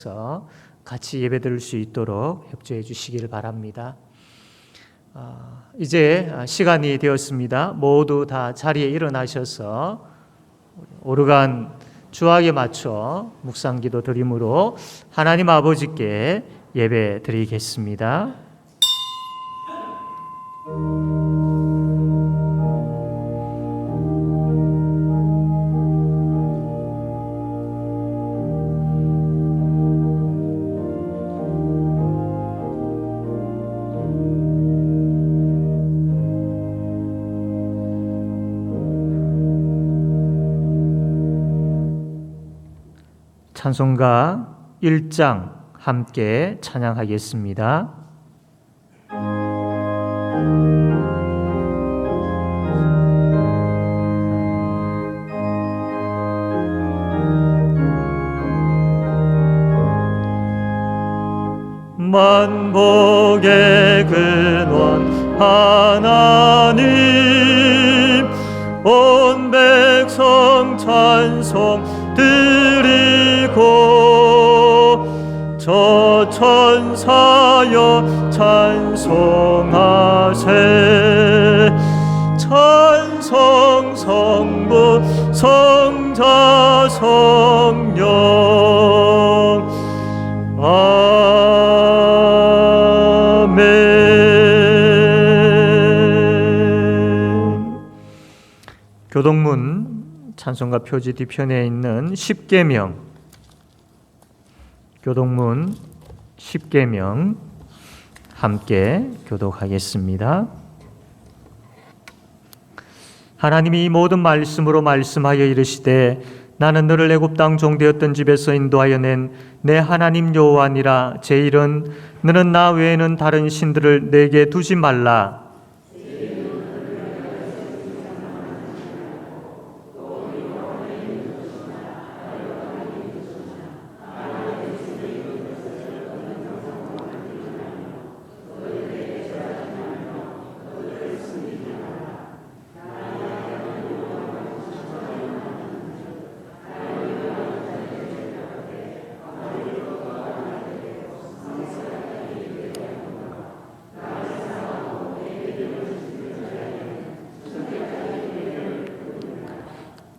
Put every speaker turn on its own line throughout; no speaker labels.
서 같이 예배드릴 수 있도록 협조해 주시기를 바랍니다. 이제 시간이 되었습니다. 모두 다 자리에 일어나셔서 오르간 주악에 맞춰 묵상기도 드림으로 하나님 아버지께 예배 드리겠습니다. 찬송가 1장 함께 찬양하겠습니다. 만복의 근원 하나님, 온 백성 찬송 드리고 저 천사여 찬송하세. 찬송 성부 성자 성령 아멘. 교동문 찬송가 표지 뒤편에 있는 십계명, 교동문 십계명 함께 교독하겠습니다. 하나님이 이 모든 말씀으로 말씀하여 이르시되 나는 너를 애굽 땅 종되었던 집에서 인도하여 낸 내 하나님 여호와니라. 제1은 너는 나 외에는 다른 신들을 내게 두지 말라.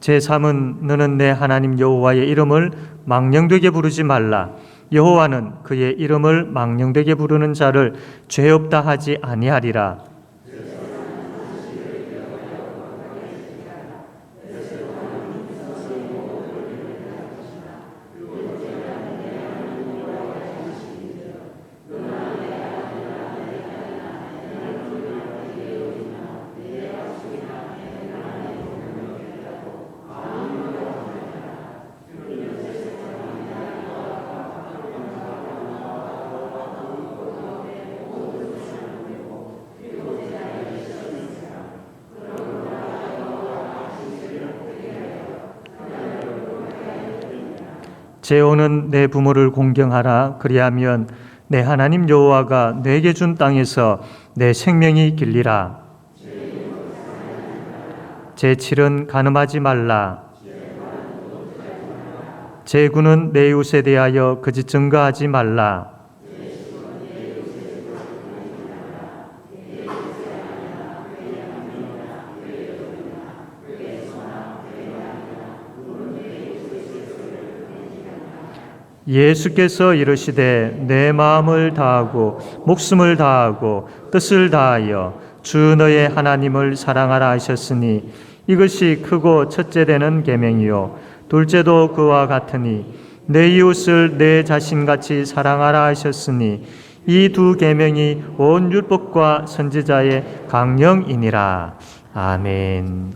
제3은 너는 내 하나님 여호와의 이름을 망령되게 부르지 말라. 여호와는 그의 이름을 망령되게 부르는 자를 죄 없다 하지 아니하리라. 제5는 내 부모를 공경하라. 그리하면 내 하나님 여호와가 내게 준 땅에서 내 생명이 길리라. 제7은 간음하지 말라. 제9는 내 이웃에 대하여 거짓 증거하지 말라. 예수께서 이르시되 내 마음을 다하고 목숨을 다하고 뜻을 다하여 주 너의 하나님을 사랑하라 하셨으니 이것이 크고 첫째 되는 계명이요 둘째도 그와 같으니 내 이웃을 내 자신같이 사랑하라 하셨으니 이 두 계명이 온 율법과 선지자의 강령이니라. 아멘.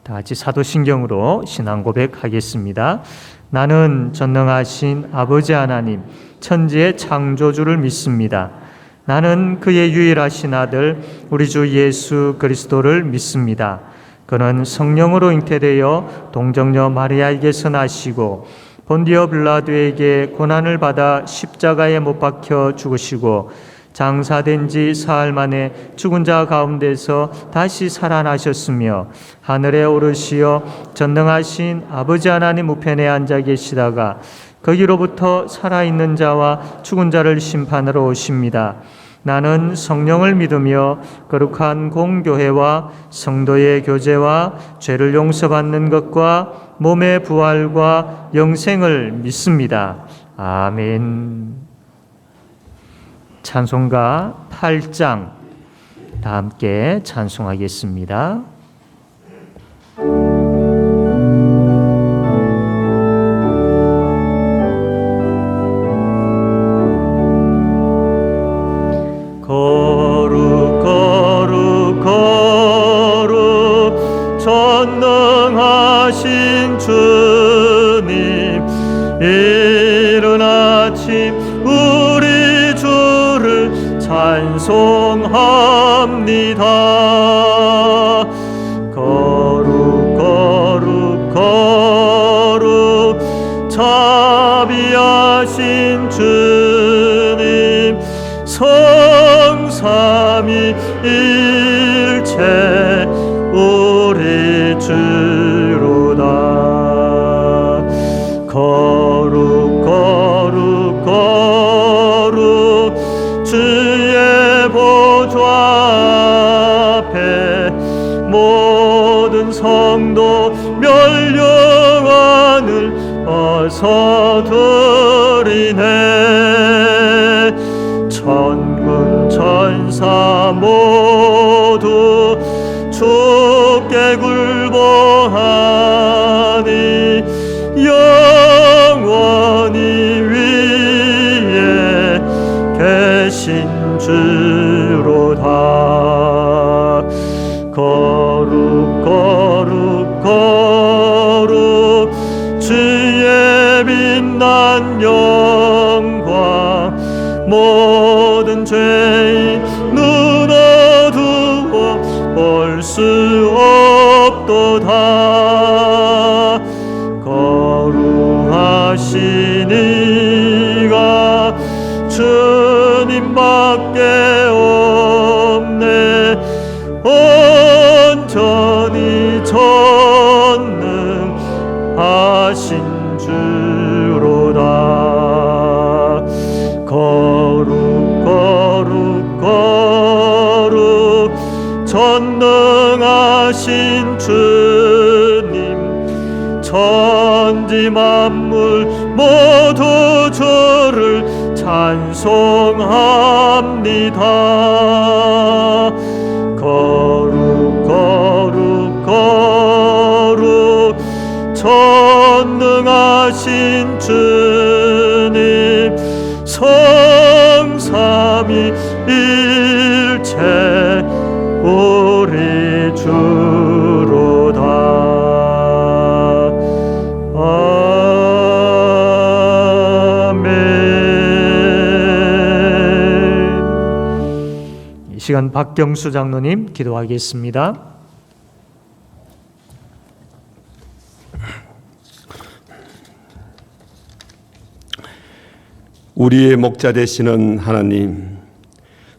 다 같이 사도신경으로 신앙 고백하겠습니다. 나는 전능하신 아버지 하나님, 천지의 창조주를 믿습니다. 나는 그의 유일하신 아들 우리 주 예수 그리스도를 믿습니다. 그는 성령으로 잉태되어 동정녀 마리아에게서 나시고 본디오 빌라도에게 고난을 받아 십자가에 못 박혀 죽으시고 장사된 지 사흘 만에 죽은 자 가운데서 다시 살아나셨으며 하늘에 오르시어 전능하신 아버지 하나님 우편에 앉아 계시다가 거기로부터 살아있는 자와 죽은 자를 심판하러 오십니다. 나는 성령을 믿으며 거룩한 공교회와 성도의 교제와 죄를 용서받는 것과 몸의 부활과 영생을 믿습니다. 아멘. 찬송가 8장 다 함께 찬송하겠습니다. 거룩 거룩 거룩 전능하신 주님, 이른 아침 우리 주를 찬송합니다. 거룩 거룩 거룩 자비하신 주님, 성삼위일체 우리 주로다. 거룩 거룩 거룩 주의 보좌 앞에 모든 성도 멸령안을 어서 드리네. 천군 천사 모두 주께 굴복하니 영원히 위에 계신 주로다. 거룩 거룩 거룩 주의 빛난 영광, 모든 죄인 눈 어두워 볼 수 없도다. 거룩하신 이가 주님밖에 없네. 온전히 전능하신 주로다. 거룩 거룩 거룩 전능하신 주님, 천지 만물 모두 주를 찬송합니다. 거룩 거룩 거룩 전능하신 주님, 성삼위일체 우리 주로다. 아멘. 이 시간 박경수 장로님 기도하겠습니다.
우리의 목자 되시는 하나님,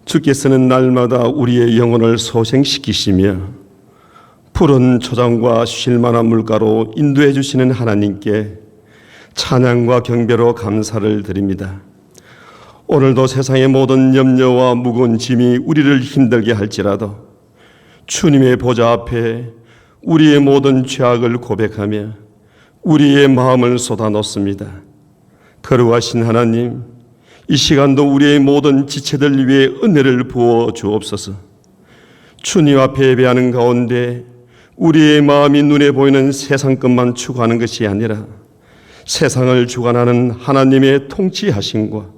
주께서는 날마다 우리의 영혼을 소생시키시며 푸른 초장과 쉴만한 물가로 인도해 주시는 하나님께 찬양과 경배로 감사를 드립니다. 오늘도 세상의 모든 염려와 무거운 짐이 우리를 힘들게 할지라도 주님의 보좌 앞에 우리의 모든 죄악을 고백하며 우리의 마음을 쏟아놓습니다. 거룩하신 하나님, 이 시간도 우리의 모든 지체들 위해 은혜를 부어 주옵소서. 주님 앞에 예배하는 가운데 우리의 마음이 눈에 보이는 세상 것만 추구하는 것이 아니라 세상을 주관하는 하나님의 통치하심과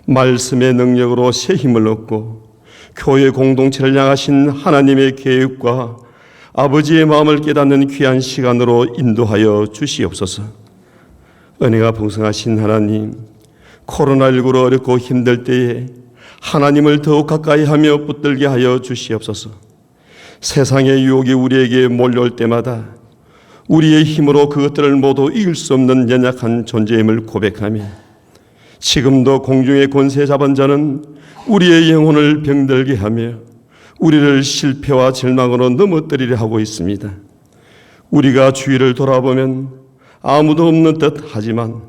말씀의 능력으로 새 힘을 얻고 교회 공동체를 향하신 하나님의 계획과 아버지의 마음을 깨닫는 귀한 시간으로 인도하여 주시옵소서. 은혜가 풍성하신 하나님, 코로나19로 어렵고 힘들 때에 하나님을 더욱 가까이 하며 붙들게 하여 주시옵소서. 세상의 유혹이 우리에게 몰려올 때마다 우리의 힘으로 그것들을 모두 이길 수 없는 연약한 존재임을 고백하며 지금도 공중의 권세 잡은 자는 우리의 영혼을 병들게 하며 우리를 실패와 절망으로 넘어뜨리려 하고 있습니다. 우리가 주위를 돌아보면 아무도 없는 듯 하지만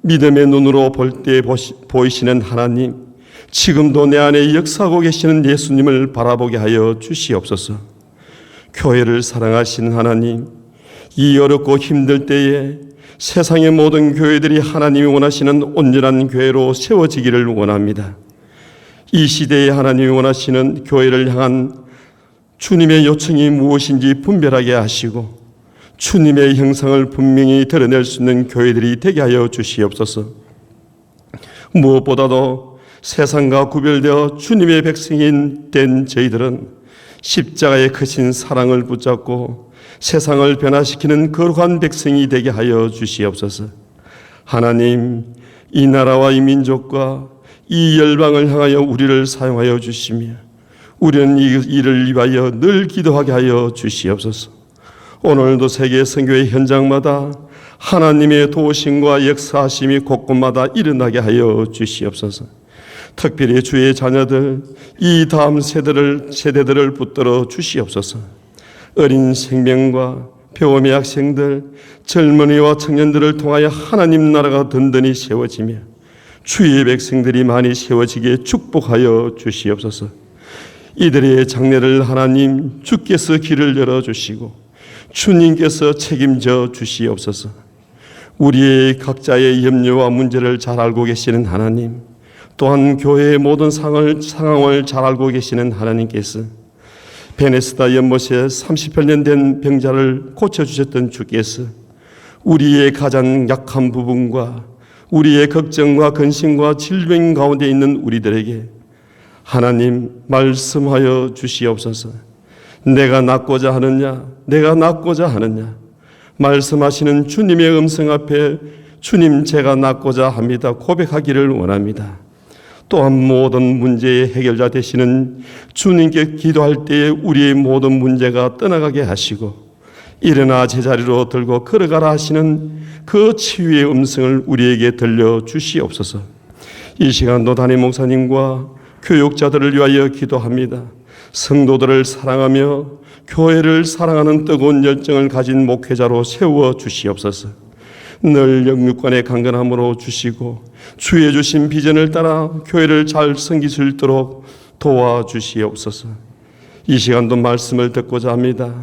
믿음의 눈으로 볼 때 보이시는 하나님, 지금도 내 안에 역사하고 계시는 예수님을 바라보게 하여 주시옵소서. 교회를 사랑하시는 하나님, 이 어렵고 힘들 때에 세상의 모든 교회들이 하나님이 원하시는 온전한 교회로 세워지기를 원합니다. 이 시대에 하나님이 원하시는 교회를 향한 주님의 요청이 무엇인지 분별하게 하시고 주님의 형상을 분명히 드러낼 수 있는 교회들이 되게 하여 주시옵소서. 무엇보다도 세상과 구별되어 주님의 백성이 된 저희들은 십자가의 크신 사랑을 붙잡고 세상을 변화시키는 거룩한 백성이 되게 하여 주시옵소서. 하나님, 이 나라와 이 민족과 이 열방을 향하여 우리를 사용하여 주시며 우리는 이 일을 위하여 늘 기도하게 하여 주시옵소서. 오늘도 세계 선교의 현장마다 하나님의 도우심과 역사하심이 곳곳마다 일어나게 하여 주시옵소서. 특별히 주의 자녀들, 이 다음 세대들을 붙들어 주시옵소서. 어린 생명과 배움의 학생들, 젊은이와 청년들을 통하여 하나님 나라가 든든히 세워지며 주의 백성들이 많이 세워지게 축복하여 주시옵소서. 이들의 장래를 하나님 주께서 길을 열어주시고 주님께서 책임져 주시옵소서. 우리의 각자의 염려와 문제를 잘 알고 계시는 하나님, 또한 교회의 모든 상황을 잘 알고 계시는 하나님께서 베네스다 연못에 38년 된 병자를 고쳐주셨던 주께서 우리의 가장 약한 부분과 우리의 걱정과 근심과 질병 가운데 있는 우리들에게 하나님 말씀하여 주시옵소서. 내가 낫고자 하느냐, 내가 낫고자 하느냐, 말씀하시는 주님의 음성 앞에 주님 제가 낫고자 합니다 고백하기를 원합니다. 또한 모든 문제의 해결자 되시는 주님께 기도할 때에 우리의 모든 문제가 떠나가게 하시고 일어나 제자리로 들고 걸어가라 하시는 그 치유의 음성을 우리에게 들려 주시옵소서. 이 시간도 담임 목사님과 교육자들을 위하여 기도합니다. 성도들을 사랑하며 교회를 사랑하는 뜨거운 열정을 가진 목회자로 세워 주시옵소서. 늘 영육간의 강건함으로 주시고 주의 주신 비전을 따라 교회를 잘 섬길 수 있도록 도와주시옵소서. 이 시간도 말씀을 듣고자 합니다.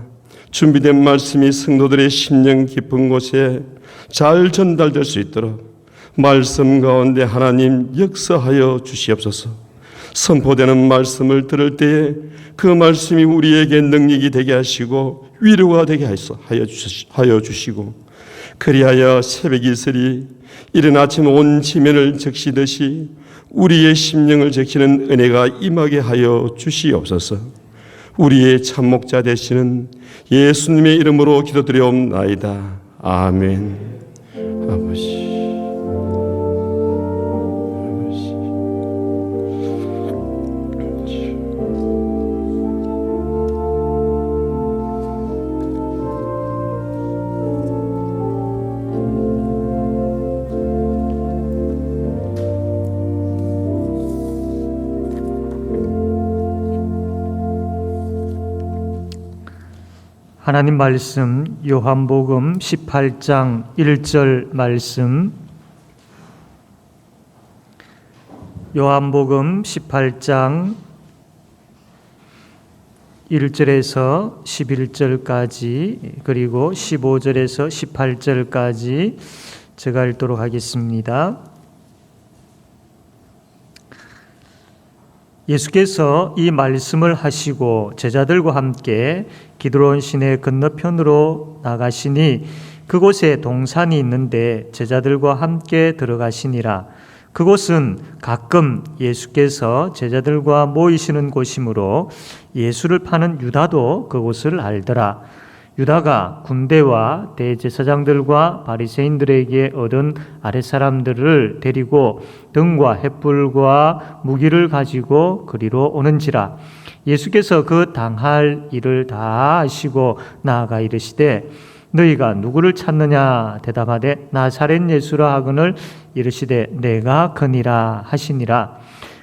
준비된 말씀이 성도들의 심령 깊은 곳에 잘 전달될 수 있도록 말씀 가운데 하나님 역사하여 주시옵소서. 선포되는 말씀을 들을 때에 그 말씀이 우리에게 능력이 되게 하시고 위로가 되게 하여 주시고 그리하여 새벽 이슬이 이른 아침 온 지면을 적시듯이 우리의 심령을 적시는 은혜가 임하게 하여 주시옵소서. 우리의 참목자 되시는 예수님의 이름으로 기도드리옵나이다. 아멘. 아버지.
하나님 말씀 요한복음 18장 1절 말씀, 요한복음 18장 1절에서 11절까지 그리고 15절에서 18절까지 제가 읽도록 하겠습니다. 예수께서 이 말씀을 하시고 제자들과 함께 기드론 시내 건너편으로 나가시니 그곳에 동산이 있는데 제자들과 함께 들어가시니라. 그곳은 가끔 예수께서 제자들과 모이시는 곳이므로 예수를 파는 유다도 그곳을 알더라. 유다가 군대와 대제사장들과 바리새인들에게 얻은 아랫사람들을 데리고 등과 횃불과 무기를 가지고 그리로 오는지라. 예수께서 그 당할 일을 다 아시고 나아가 이르시되 너희가 누구를 찾느냐 대답하되 나사렛 예수라 하거늘 이르시되 내가 그니라 하시니라.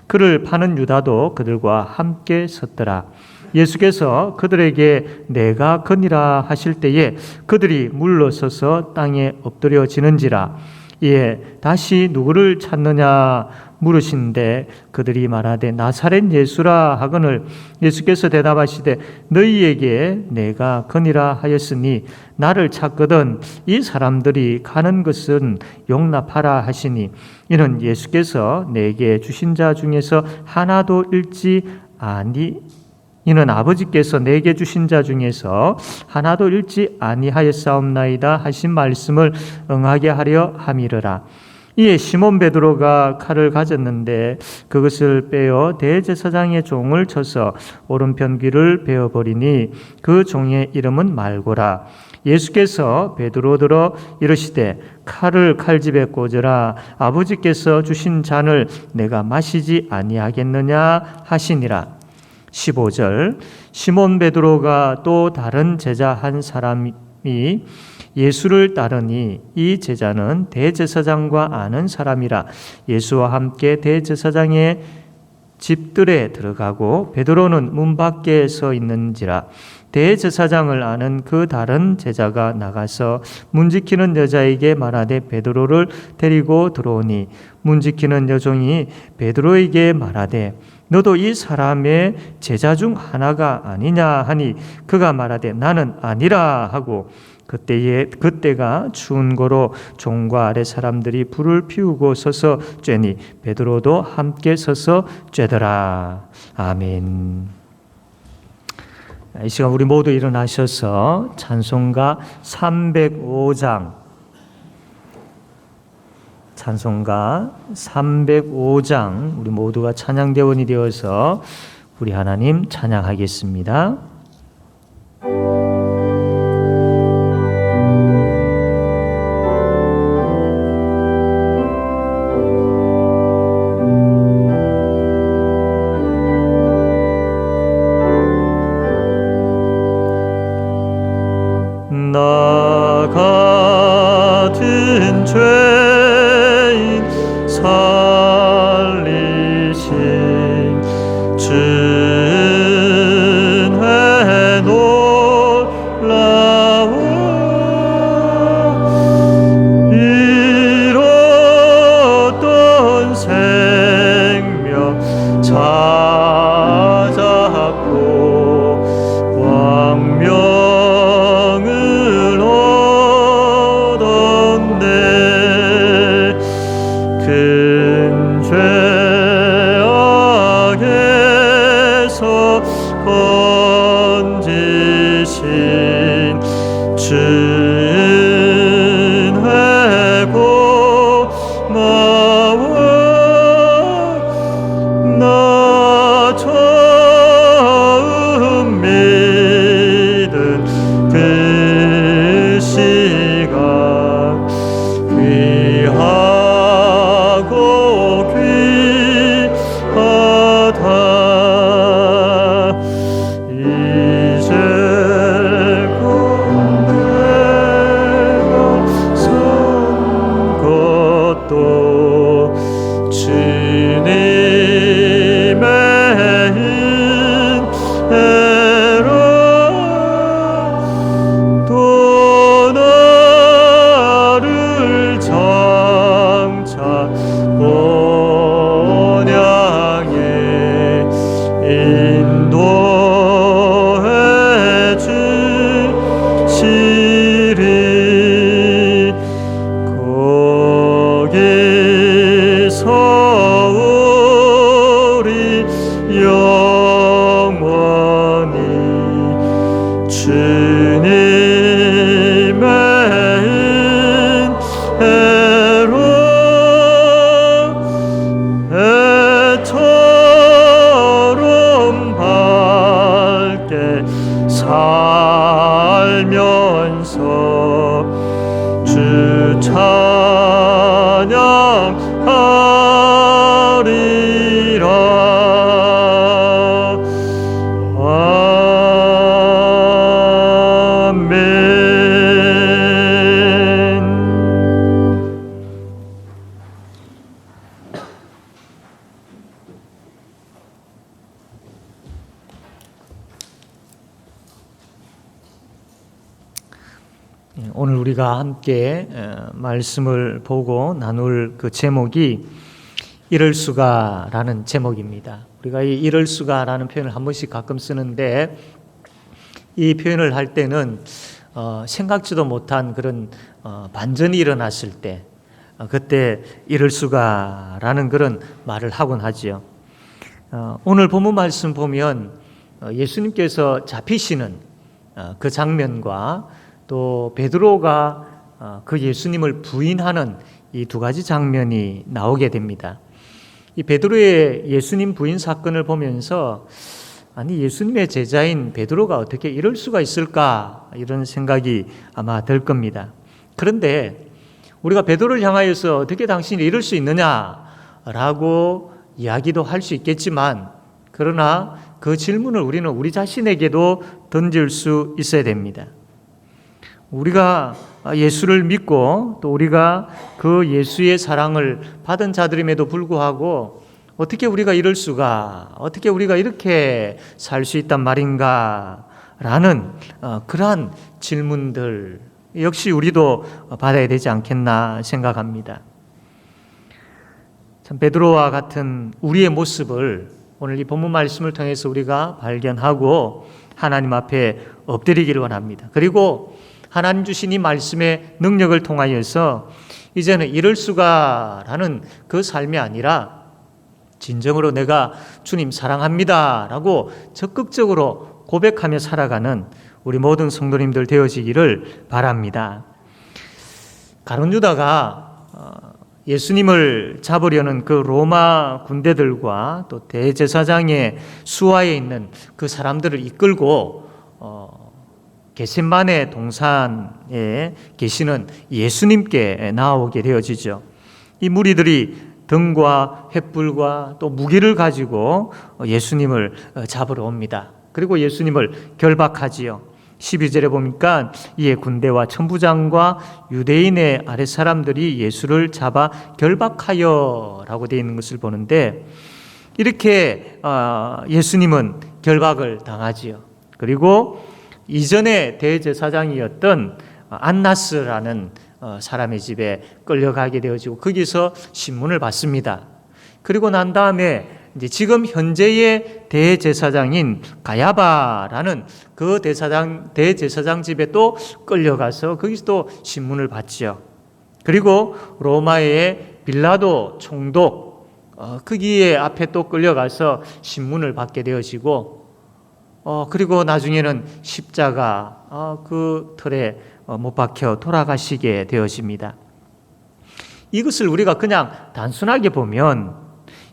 그를 파는 유다도 그들과 함께 섰더라. 예수께서 그들에게 내가 그니라 하실 때에 그들이 물러서서 땅에 엎드려지는지라. 이에 다시 누구를 찾느냐 물으신데 그들이 말하되 나사렛 예수라 하거늘 예수께서 대답하시되 너희에게 내가 거니라 하였으니 나를 찾거든 이 사람들이 가는 것은 용납하라 하시니 이는 예수께서 내게 주신 자 중에서 하나도 잃지 이는 아버지께서 내게 주신 자 중에서 하나도 잃지 아니하였사옵나이다 하신 말씀을 응하게 하려 함이르라. 이에 시몬 베드로가 칼을 가졌는데 그것을 빼어 대제사장의 종을 쳐서 오른편 귀를 베어버리니 그 종의 이름은 말고라. 예수께서 베드로더러 이르시되 칼을 칼집에 꽂으라. 아버지께서 주신 잔을 내가 마시지 아니하겠느냐 하시니라. 15절 시몬 베드로가 또 다른 제자 한 사람이 예수를 따르니 이 제자는 대제사장과 아는 사람이라. 예수와 함께 대제사장의 집들에 들어가고 베드로는 문 밖에 서 있는지라. 대제사장을 아는 그 다른 제자가 나가서 문 지키는 여자에게 말하되 베드로를 데리고 들어오니 문 지키는 여종이 베드로에게 말하되 너도 이 사람의 제자 중 하나가 아니냐 하니 그가 말하되 나는 아니라 하고 그때가 추운 고로 종과 아래 사람들이 불을 피우고 서서 쬐니 베드로도 함께 서서 쬐더라. 아멘. 이 시간 우리 모두 일어나셔서 찬송가 305장 우리 모두가 찬양대원이 되어서 우리 하나님 찬양하겠습니다. 나 같은 죄인 살리신 주의 놀라운 잃었던 생명 찾았고 광명을 얻었네. 큰 죄악에서 건지신 주의 고마워. 나 처음 믿은 그 시간 귀하고 귀하다. 이제 곧 내가 산 것도 주님의 은혜라. 또 나를 장차 본향에 인도해 주시리. 거기서 오늘 우리가 함께 말씀을 보고 나눌 그 제목이 이럴 수가라는 제목입니다. 우리가 이 이럴 수가라는 표현을 한 번씩 가끔 쓰는데 이 표현을 할 때는 생각지도 못한 그런 반전이 일어났을 때 그때 이럴 수가라는 그런 말을 하곤 하지요. 오늘 본문 말씀 보면 예수님께서 잡히시는 그 장면과 또 베드로가 그 예수님을 부인하는 이 두 가지 장면이 나오게 됩니다. 이 베드로의 예수님 부인 사건을 보면서 아니 예수님의 제자인 베드로가 어떻게 이럴 수가 있을까 이런 생각이 아마 들 겁니다. 그런데 우리가 베드로를 향하여서 어떻게 당신이 이럴 수 있느냐라고 이야기도 할 수 있겠지만 그러나 그 질문을 우리는 우리 자신에게도 던질 수 있어야 됩니다. 우리가 예수를 믿고 또 우리가 그 예수의 사랑을 받은 자들임에도 불구하고 어떻게 우리가 이럴 수가, 어떻게 우리가 이렇게 살 수 있단 말인가 라는 그러한 질문들 역시 우리도 받아야 되지 않겠나 생각합니다. 참 베드로와 같은 우리의 모습을 오늘 이 본문 말씀을 통해서 우리가 발견하고 하나님 앞에 엎드리기를 원합니다. 그리고 하나님 주신 이 말씀의 능력을 통하여서 이제는 이럴 수가라는 그 삶이 아니라 진정으로 내가 주님 사랑합니다 라고 적극적으로 고백하며 살아가는 우리 모든 성도님들 되어지기를 바랍니다. 가룟 유다가 예수님을 잡으려는 그 로마 군대들과 또 대제사장의 수하에 있는 그 사람들을 이끌고 겟세마네 동산에 계시는 예수님께 나오게 되어지죠. 이 무리들이 등과 횃불과 또 무기를 가지고 예수님을 잡으러 옵니다. 그리고 예수님을 결박하지요. 12절에 보니까 이에 군대와 천부장과 유대인의 아랫사람들이 예수를 잡아 결박하여 라고 되어 있는 것을 보는데 이렇게 예수님은 결박을 당하지요. 그리고 이전에 대제사장이었던 안나스라는 사람의 집에 끌려가게 되어지고 거기서 신문을 받습니다. 그리고 난 다음에 이제 지금 현재의 대제사장인 가야바라는 그 대제사장 집에 또 끌려가서 거기서 또 신문을 받지요. 그리고 로마의 빌라도 총독 거기에 앞에 또 끌려가서 신문을 받게 되어지고 그리고 나중에는 십자가 그 틀에 못 박혀 돌아가시게 되어집니다. 이것을 우리가 그냥 단순하게 보면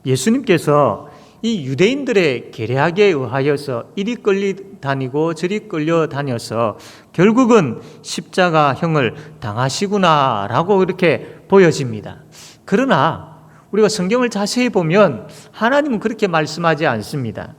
예수님께서 이 유대인들의 계략에 의하여서 이리 끌려다니고 저리 끌려다녀서 결국은 십자가형을 당하시구나라고 이렇게 보여집니다. 그러나 우리가 성경을 자세히 보면 하나님은 그렇게 말씀하지 않습니다.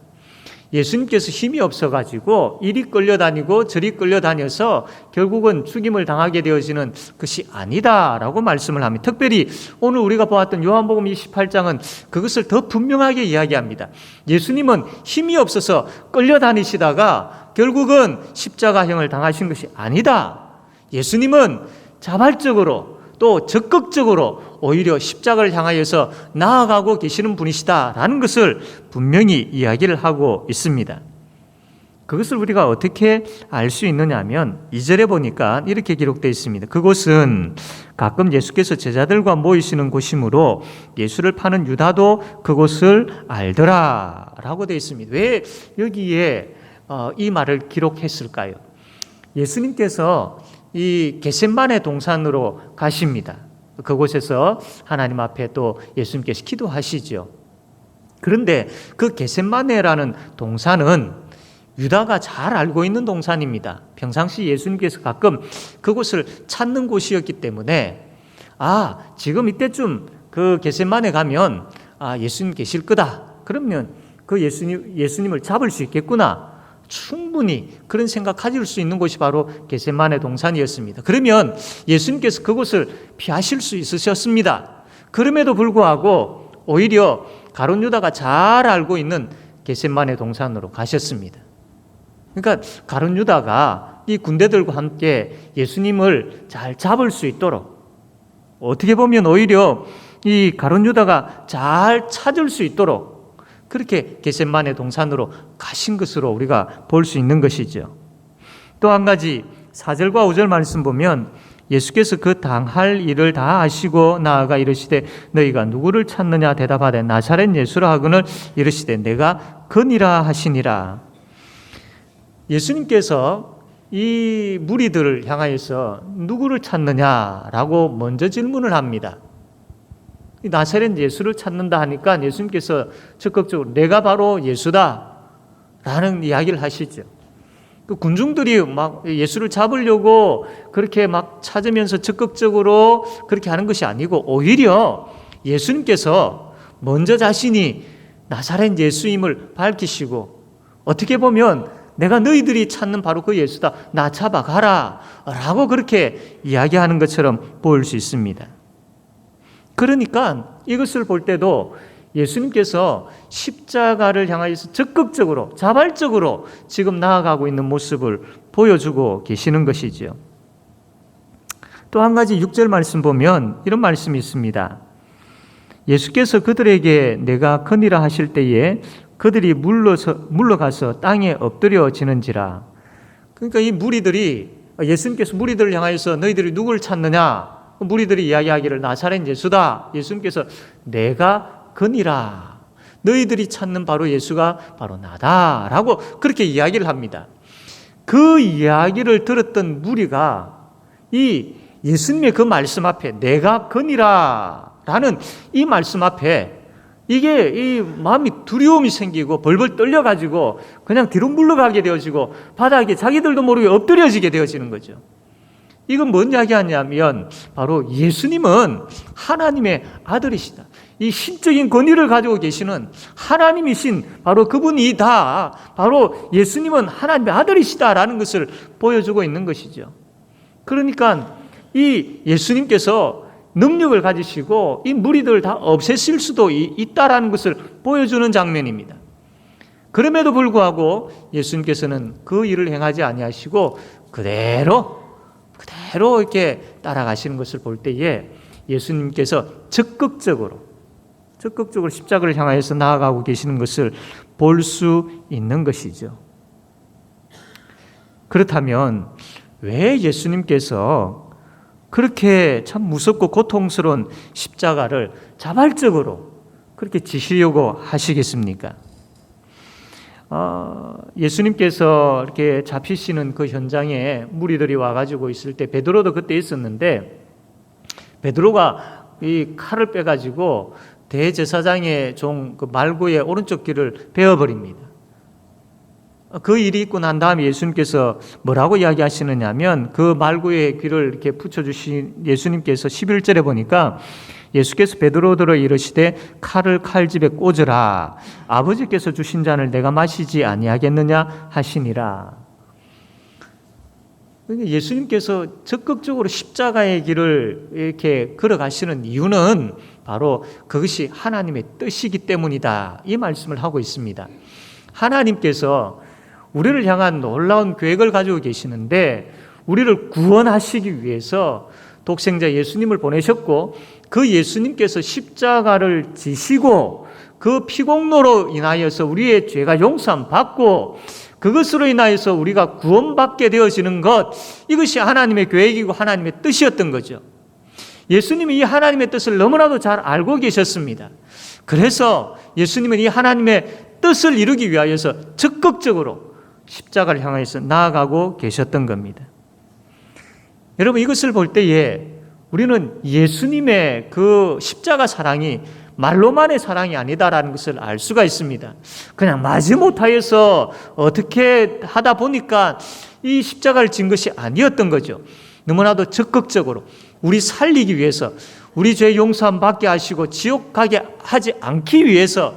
예수님께서 힘이 없어가지고 이리 끌려다니고 저리 끌려다녀서 결국은 죽임을 당하게 되어지는 것이 아니다라고 말씀을 합니다. 특별히 오늘 우리가 보았던 요한복음 28장은 그것을 더 분명하게 이야기합니다. 예수님은 힘이 없어서 끌려다니시다가 결국은 십자가형을 당하신 것이 아니다. 예수님은 자발적으로 또 적극적으로 오히려 십자가를 향하여서 나아가고 계시는 분이시다라는 것을 분명히 이야기를 하고 있습니다. 그것을 우리가 어떻게 알 수 있느냐 하면 2절에 보니까 이렇게 기록되어 있습니다. 그곳은 가끔 예수께서 제자들과 모이시는 곳이므로 예수를 파는 유다도 그곳을 알더라 라고 되어 있습니다. 왜 여기에 이 말을 기록했을까요? 예수님께서 이 겟세마네 동산으로 가십니다. 그곳에서 하나님 앞에 또 예수님께서 기도하시죠. 그런데 그 겟세마네라는 동산은 유다가 잘 알고 있는 동산입니다. 평상시 예수님께서 가끔 그곳을 찾는 곳이었기 때문에 지금 이때쯤 그 겟세마네 가면 예수님 계실 거다. 그러면 그 예수님을 잡을 수 있겠구나. 충분히 그런 생각 가질 수 있는 곳이 바로 겟세마네 동산이었습니다. 그러면 예수님께서 그곳을 피하실 수 있으셨습니다. 그럼에도 불구하고 오히려 가룟 유다가 잘 알고 있는 겟세마네 동산으로 가셨습니다. 그러니까 가룟 유다가 이 군대들과 함께 예수님을 잘 잡을 수 있도록, 어떻게 보면 오히려 이 가룟 유다가 잘 찾을 수 있도록 그렇게 겟세마네 동산으로 가신 것으로 우리가 볼 수 있는 것이죠. 또 한 가지 4절과 5절 말씀 보면 예수께서 그 당할 일을 다 아시고 나아가 이르시되 너희가 누구를 찾느냐 대답하되 나사렛 예수라 하거늘 이르시되 내가 그니라 하시니라. 예수님께서 이 무리들을 향하여서 누구를 찾느냐라고 먼저 질문을 합니다. 나사렛 예수를 찾는다 하니까 예수님께서 적극적으로 내가 바로 예수다 라는 이야기를 하시죠. 그 군중들이 막 예수를 잡으려고 그렇게 막 찾으면서 적극적으로 그렇게 하는 것이 아니고 오히려 예수님께서 먼저 자신이 나사렛 예수임을 밝히시고 어떻게 보면 내가 너희들이 찾는 바로 그 예수다, 나 잡아가라 라고 그렇게 이야기하는 것처럼 보일 수 있습니다. 그러니까 이것을 볼 때도 예수님께서 십자가를 향하여서 적극적으로 자발적으로 지금 나아가고 있는 모습을 보여주고 계시는 것이지요. 또 한 가지 6절 말씀 보면 이런 말씀이 있습니다. 예수께서 그들에게 내가 거니라 하실 때에 그들이 물러가서 땅에 엎드려지는지라. 그러니까 이 무리들이 예수님께서 무리들을 향하여서 너희들이 누구를 찾느냐? 무리들이 이야기하기를 나사렛 예수다. 예수님께서 내가 그니라. 너희들이 찾는 바로 예수가 바로 나다라고 그렇게 이야기를 합니다. 그 이야기를 들었던 무리가 이 예수님의 그 말씀 앞에 내가 그니라라는 이 말씀 앞에 이게 이 마음이 두려움이 생기고 벌벌 떨려가지고 그냥 뒤로 물러가게 되어지고 바닥에 자기들도 모르게 엎드려지게 되어지는 거죠. 이건 뭔 이야기하냐면 바로 예수님은 하나님의 아들이시다. 이 신적인 권위를 가지고 계시는 하나님이신 바로 그분이 다 바로 예수님은 하나님의 아들이시다라는 것을 보여주고 있는 것이죠. 그러니까 이 예수님께서 능력을 가지시고 이 무리들을 다 없애실 수도 있다라는 것을 보여주는 장면입니다. 그럼에도 불구하고 예수님께서는 그 일을 행하지 아니하시고 그대로 이렇게 따라가시는 것을 볼 때에 예수님께서 적극적으로 십자가를 향하여서 나아가고 계시는 것을 볼 수 있는 것이죠. 그렇다면 왜 예수님께서 그렇게 참 무섭고 고통스러운 십자가를 자발적으로 그렇게 지시려고 하시겠습니까? 예수님께서 이렇게 잡히시는 그 현장에 무리들이 와가지고 있을 때 베드로도 그때 있었는데 베드로가 이 칼을 빼가지고 대제사장의 종 그 말구의 오른쪽 귀를 베어버립니다. 그 일이 있고 난 다음에 예수님께서 뭐라고 이야기하시느냐면 그 말구의 귀를 이렇게 붙여주신 예수님께서 11절에 보니까 예수께서 베드로들어 이르시되 칼을 칼집에 꽂으라. 아버지께서 주신 잔을 내가 마시지 아니하겠느냐 하시니라. 예수님께서 적극적으로 십자가의 길을 이렇게 걸어가시는 이유는 바로 그것이 하나님의 뜻이기 때문이다. 이 말씀을 하고 있습니다. 하나님께서 우리를 향한 놀라운 계획을 가지고 계시는데 우리를 구원하시기 위해서 독생자 예수님을 보내셨고 그 예수님께서 십자가를 지시고 그 피공로로 인하여서 우리의 죄가 용서함 받고 그것으로 인하여서 우리가 구원받게 되어지는 것, 이것이 하나님의 계획이고 하나님의 뜻이었던 거죠. 예수님이 이 하나님의 뜻을 너무나도 잘 알고 계셨습니다. 그래서 예수님은 이 하나님의 뜻을 이루기 위하여서 적극적으로 십자가를 향해서 나아가고 계셨던 겁니다. 여러분, 이것을 볼 때에 우리는 예수님의 그 십자가 사랑이 말로만의 사랑이 아니다라는 것을 알 수가 있습니다. 그냥 마지못하여서 어떻게 하다 보니까 이 십자가를 진 것이 아니었던 거죠. 너무나도 적극적으로 우리 살리기 위해서, 우리 죄 용서함 받게 하시고 지옥 가게 하지 않기 위해서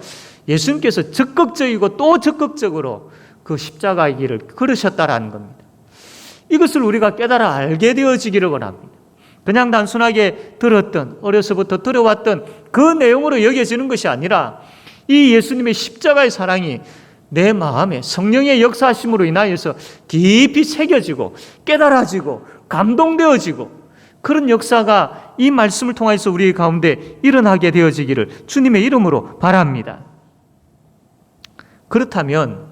예수님께서 적극적이고 또 적극적으로 그 십자가의 길을 걸으셨다라는 겁니다. 이것을 우리가 깨달아 알게 되어지기를 원합니다. 그냥 단순하게 들었던, 어려서부터 들어왔던 그 내용으로 여겨지는 것이 아니라 이 예수님의 십자가의 사랑이 내 마음에 성령의 역사하심으로 인하여서 깊이 새겨지고 깨달아지고 감동되어지고 그런 역사가 이 말씀을 통해서 우리 가운데 일어나게 되어지기를 주님의 이름으로 바랍니다. 그렇다면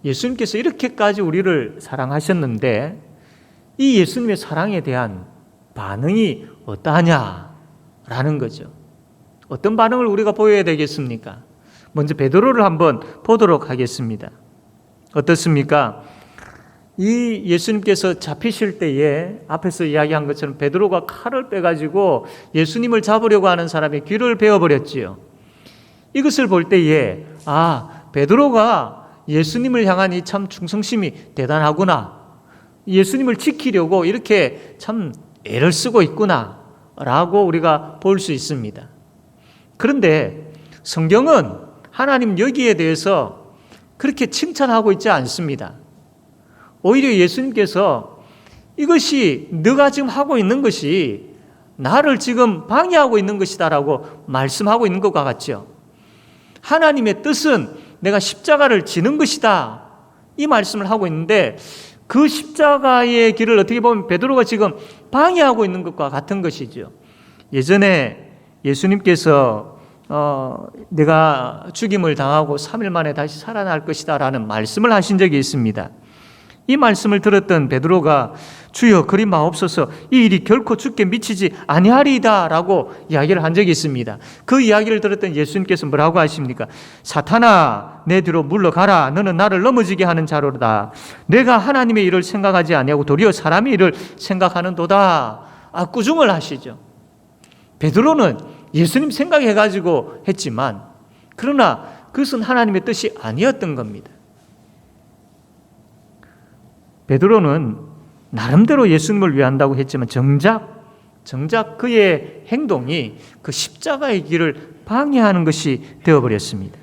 예수님께서 이렇게까지 우리를 사랑하셨는데 이 예수님의 사랑에 대한 반응이 어떠하냐라는 거죠. 어떤 반응을 우리가 보여야 되겠습니까? 먼저 베드로를 한번 보도록 하겠습니다. 어떻습니까? 이 예수님께서 잡히실 때에 앞에서 이야기한 것처럼 베드로가 칼을 빼가지고 예수님을 잡으려고 하는 사람의 귀를 베어버렸지요. 이것을 볼 때에 베드로가 예수님을 향한 이 참 충성심이 대단하구나. 예수님을 지키려고 이렇게 참 애를 쓰고 있구나 라고 우리가 볼 수 있습니다. 그런데 성경은 하나님 여기에 대해서 그렇게 칭찬하고 있지 않습니다. 오히려 예수님께서 이것이 네가 지금 하고 있는 것이 나를 지금 방해하고 있는 것이다라고 말씀하고 있는 것과 같죠. 하나님의 뜻은 내가 십자가를 지는 것이다 이 말씀을 하고 있는데 그 십자가의 길을 어떻게 보면 베드로가 지금 방해하고 있는 것과 같은 것이죠. 예전에 예수님께서 내가 죽임을 당하고 3일 만에 다시 살아날 것이다 라는 말씀을 하신 적이 있습니다. 이 말씀을 들었던 베드로가 주여 그리 마옵소서 이 일이 결코 주께 미치지 아니하리이다 라고 이야기를 한 적이 있습니다. 그 이야기를 들었던 예수님께서 뭐라고 하십니까? 사탄아 내 뒤로 물러가라. 너는 나를 넘어지게 하는 자로다. 내가 하나님의 일을 생각하지 아니하고 도리어 사람의 일을 생각하는도다. 꾸중을 하시죠. 베드로는 예수님 생각해가지고 했지만 그러나 그것은 하나님의 뜻이 아니었던 겁니다. 베드로는 나름대로 예수님을 위한다고 했지만 정작 그의 행동이 그 십자가의 길을 방해하는 것이 되어버렸습니다.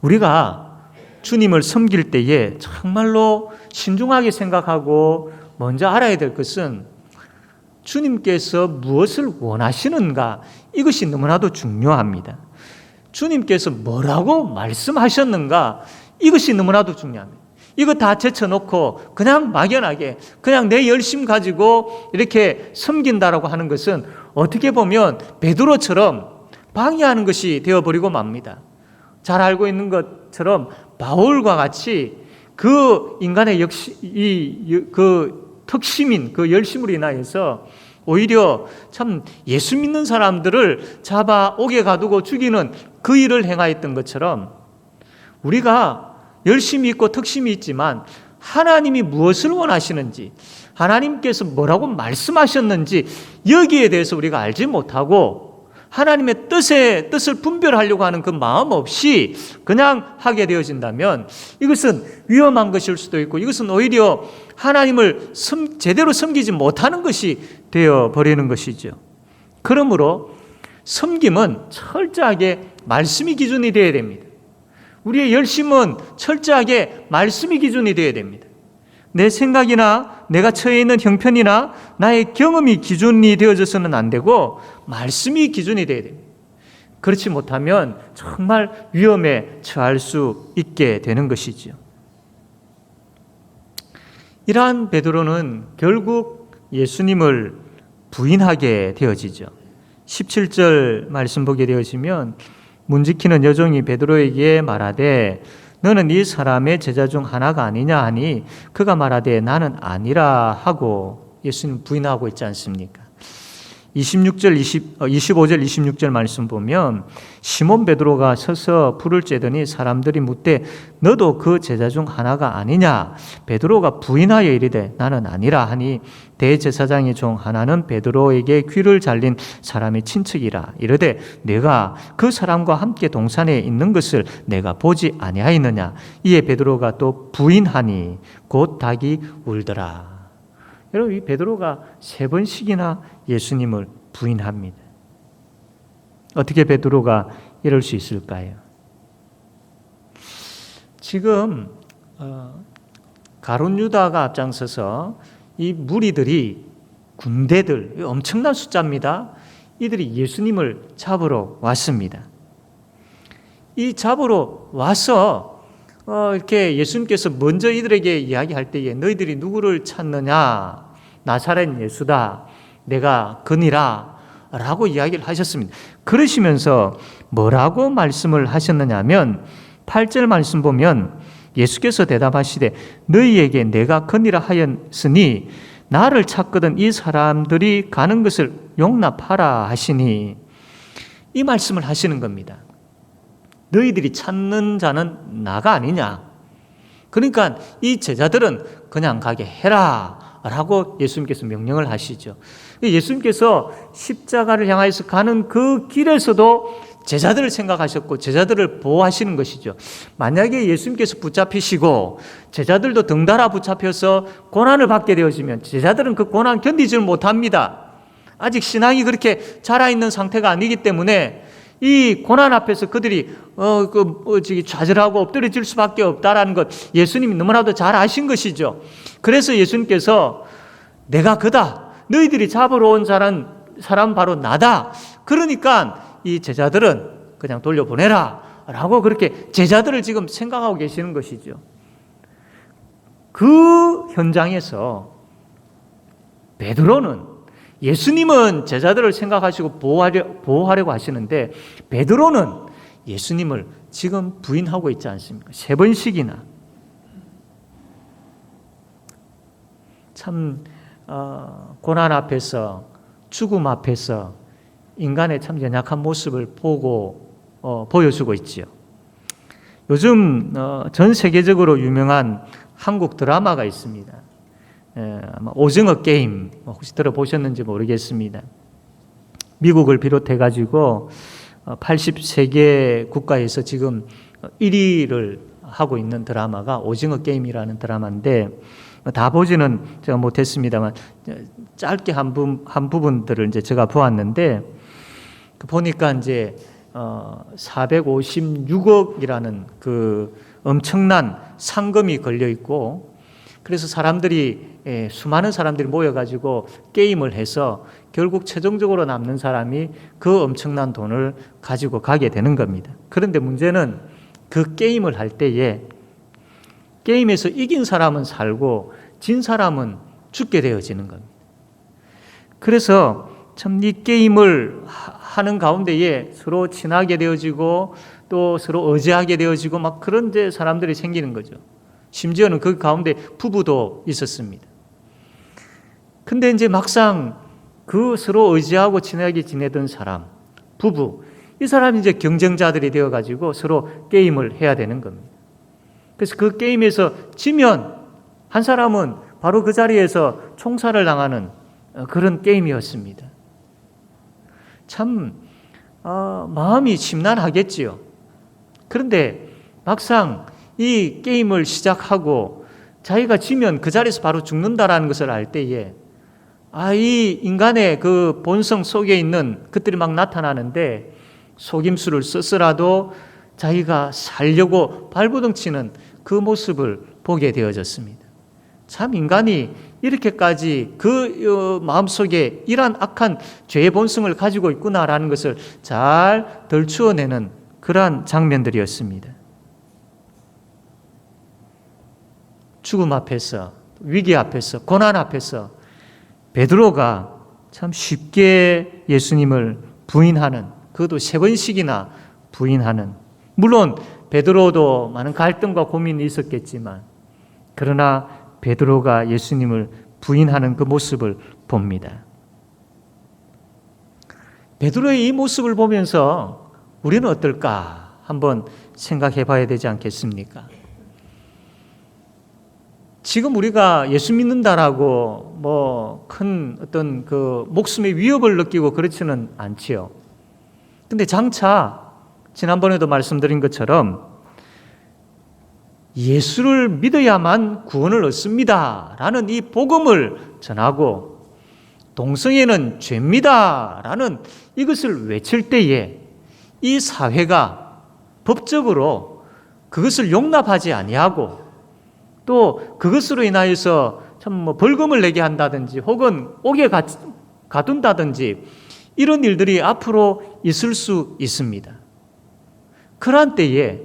우리가 주님을 섬길 때에 정말로 신중하게 생각하고 먼저 알아야 될 것은 주님께서 무엇을 원하시는가 이것이 너무나도 중요합니다. 주님께서 뭐라고 말씀하셨는가 이것이 너무나도 중요합니다. 이거 다 제쳐놓고 그냥 막연하게 그냥 내 열심 가지고 이렇게 섬긴다라고 하는 것은 어떻게 보면 베드로처럼 방해하는 것이 되어버리고 맙니다. 잘 알고 있는 것처럼 바울과 같이 그 인간의 그 특심인 그 열심으로 인하여서 오히려 참 예수 믿는 사람들을 잡아 옥에 가두고 죽이는 그 일을 행하였던 것처럼 우리가 열심히 있고 특심이 있지만 하나님이 무엇을 원하시는지 하나님께서 뭐라고 말씀하셨는지 여기에 대해서 우리가 알지 못하고 하나님의 뜻을 분별하려고 하는 그 마음 없이 그냥 하게 되어진다면 이것은 위험한 것일 수도 있고 이것은 오히려 하나님을 제대로 섬기지 못하는 것이 되어버리는 것이죠. 그러므로 섬김은 철저하게 말씀이 기준이 되어야 됩니다. 우리의 열심은 철저하게 말씀이 기준이 되어야 됩니다. 내 생각이나 내가 처해 있는 형편이나 나의 경험이 기준이 되어져서는 안 되고 말씀이 기준이 되어야 됩니다. 그렇지 못하면 정말 위험에 처할 수 있게 되는 것이죠. 이러한 베드로는 결국 예수님을 부인하게 되어지죠. 17절 말씀 보게 되어지면 문지키는 여종이 베드로에게 말하되 너는 이 사람의 제자 중 하나가 아니냐 하니 그가 말하되 나는 아니라 하고 예수님 부인하고 있지 않습니까? 25절 26절 말씀 보면 시몬 베드로가 서서 불을 쬐더니 사람들이 묻되 너도 그 제자 중 하나가 아니냐? 베드로가 부인하여 이르되 나는 아니라 하니 대제사장의 종 하나는 베드로에게 귀를 잘린 사람의 친척이라 이르되 내가 그 사람과 함께 동산에 있는 것을 내가 보지 아니하였느냐? 이에 베드로가 또 부인하니 곧 닭이 울더라. 여러분 이 베드로가 3번씩이나 예수님을 부인합니다. 어떻게 베드로가 이럴 수 있을까요? 지금 가룟 유다가 앞장서서 이 무리들이 군대들 엄청난 숫자입니다. 이들이 예수님을 잡으러 왔습니다. 이 잡으러 와서 이렇게 예수님께서 먼저 이들에게 이야기할 때에 너희들이 누구를 찾느냐? 나사렛 예수다. 내가 그니라. 라고 이야기를 하셨습니다. 그러시면서 뭐라고 말씀을 하셨느냐 하면 8절 말씀 보면 예수께서 대답하시되 너희에게 내가 그니라 하였으니 나를 찾거든 이 사람들이 가는 것을 용납하라 하시니 이 말씀을 하시는 겁니다. 너희들이 찾는 자는 나가 아니냐. 그러니까 이 제자들은 그냥 가게 해라 라고 예수님께서 명령을 하시죠. 예수님께서 십자가를 향해서 가는 그 길에서도 제자들을 생각하셨고 제자들을 보호하시는 것이죠. 만약에 예수님께서 붙잡히시고 제자들도 덩달아 붙잡혀서 고난을 받게 되어지면 제자들은 그 고난 견디지를 못합니다. 아직 신앙이 그렇게 자라있는 상태가 아니기 때문에 이 고난 앞에서 그들이 좌절하고 엎드려질 수밖에 없다라는 것 예수님이 너무나도 잘 아신 것이죠. 그래서 예수님께서 내가 그다. 너희들이 잡으러 온 사람 바로 나다. 그러니까 이 제자들은 그냥 돌려보내라 라고 그렇게 제자들을 지금 생각하고 계시는 것이죠. 그 현장에서 베드로는 예수님은 제자들을 생각하시고 보호하려고 하시는데 베드로는 예수님을 지금 부인하고 있지 않습니까? 3번씩이나. 참 고난 앞에서 죽음 앞에서 인간의 참 연약한 모습을 보여주고 있지요. 요즘 전 세계적으로 유명한 한국 드라마가 있습니다. 아마 오징어 게임 혹시 들어보셨는지 모르겠습니다. 미국을 비롯해 가지고 83개 국가에서 지금 1위를 하고 있는 드라마가 오징어 게임이라는 드라마인데 다 보지는 제가 못했습니다만 짧게 한 부분들을 이제 제가 보았는데 보니까 이제 456억이라는 그 엄청난 상금이 걸려 있고 그래서 수많은 사람들이 모여가지고 게임을 해서 결국 최종적으로 남는 사람이 그 엄청난 돈을 가지고 가게 되는 겁니다. 그런데 문제는 그 게임을 할 때에 게임에서 이긴 사람은 살고 진 사람은 죽게 되어지는 겁니다. 그래서 참 이 게임을 하는 가운데에 서로 친하게 되어지고 또 서로 의지하게 되어지고 막 그런 데 사람들이 생기는 거죠. 심지어는 그 가운데 부부도 있었습니다. 근데 이제 막상 그 서로 의지하고 친하게 지내던 사람, 부부, 이 사람이 이제 경쟁자들이 되어가지고 서로 게임을 해야 되는 겁니다. 그래서 그 게임에서 지면 한 사람은 바로 그 자리에서 총살을 당하는 그런 게임이었습니다. 참 마음이 심란하겠지요. 그런데 막상 이 게임을 시작하고 자기가 지면 그 자리에서 바로 죽는다라는 것을 알 때에 이 인간의 그 본성 속에 있는 것들이 막 나타나는데 속임수를 써서라도 자기가 살려고 발버둥치는 그 모습을 보게 되어졌습니다. 참 인간이 이렇게까지 그 마음속에 이러한 악한 죄의 본성을 가지고 있구나라는 것을 잘 덜추어내는 그러한 장면들이었습니다. 죽음 앞에서, 위기 앞에서, 고난 앞에서 베드로가 참 쉽게 예수님을 부인하는, 그것도 3번씩이나 부인하는, 물론 베드로도 많은 갈등과 고민이 있었겠지만 그러나 베드로가 예수님을 부인하는 그 모습을 봅니다. 베드로의 이 모습을 보면서 우리는 어떨까 한번 생각해 봐야 되지 않겠습니까? 지금 우리가 예수 믿는다라고 큰 어떤 그 목숨의 위협을 느끼고 그렇지는 않지요. 근데 장차 지난번에도 말씀드린 것처럼 예수를 믿어야만 구원을 얻습니다 라는 이 복음을 전하고 동성애는 죄입니다 라는 이것을 외칠 때에 이 사회가 법적으로 그것을 용납하지 아니하고 또 그것으로 인하여서 참 벌금을 내게 한다든지 혹은 옥에 가둔다든지 이런 일들이 앞으로 있을 수 있습니다. 그러한 때에,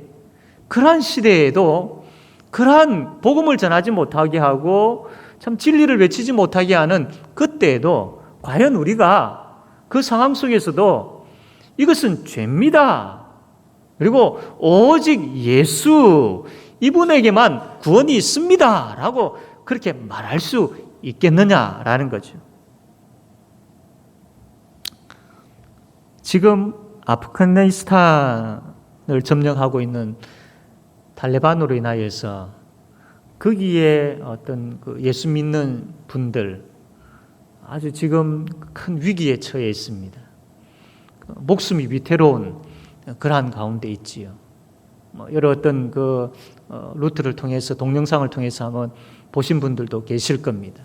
그러한 시대에도 그러한 복음을 전하지 못하게 하고 참 진리를 외치지 못하게 하는 그때에도 과연 우리가 그 상황 속에서도 이것은 죄입니다, 그리고 오직 예수 이분에게만 구원이 있습니다 라고 그렇게 말할 수 있겠느냐라는 거죠. 지금 아프가니스탄을 점령하고 있는 탈레반으로 인하여서 거기에 어떤 그 예수 믿는 분들 아주 지금 큰 위기에 처해 있습니다. 목숨이 위태로운 그러한 가운데 있지요. 여러 어떤 그 루트를 통해서 동영상을 통해서 한번 보신 분들도 계실 겁니다.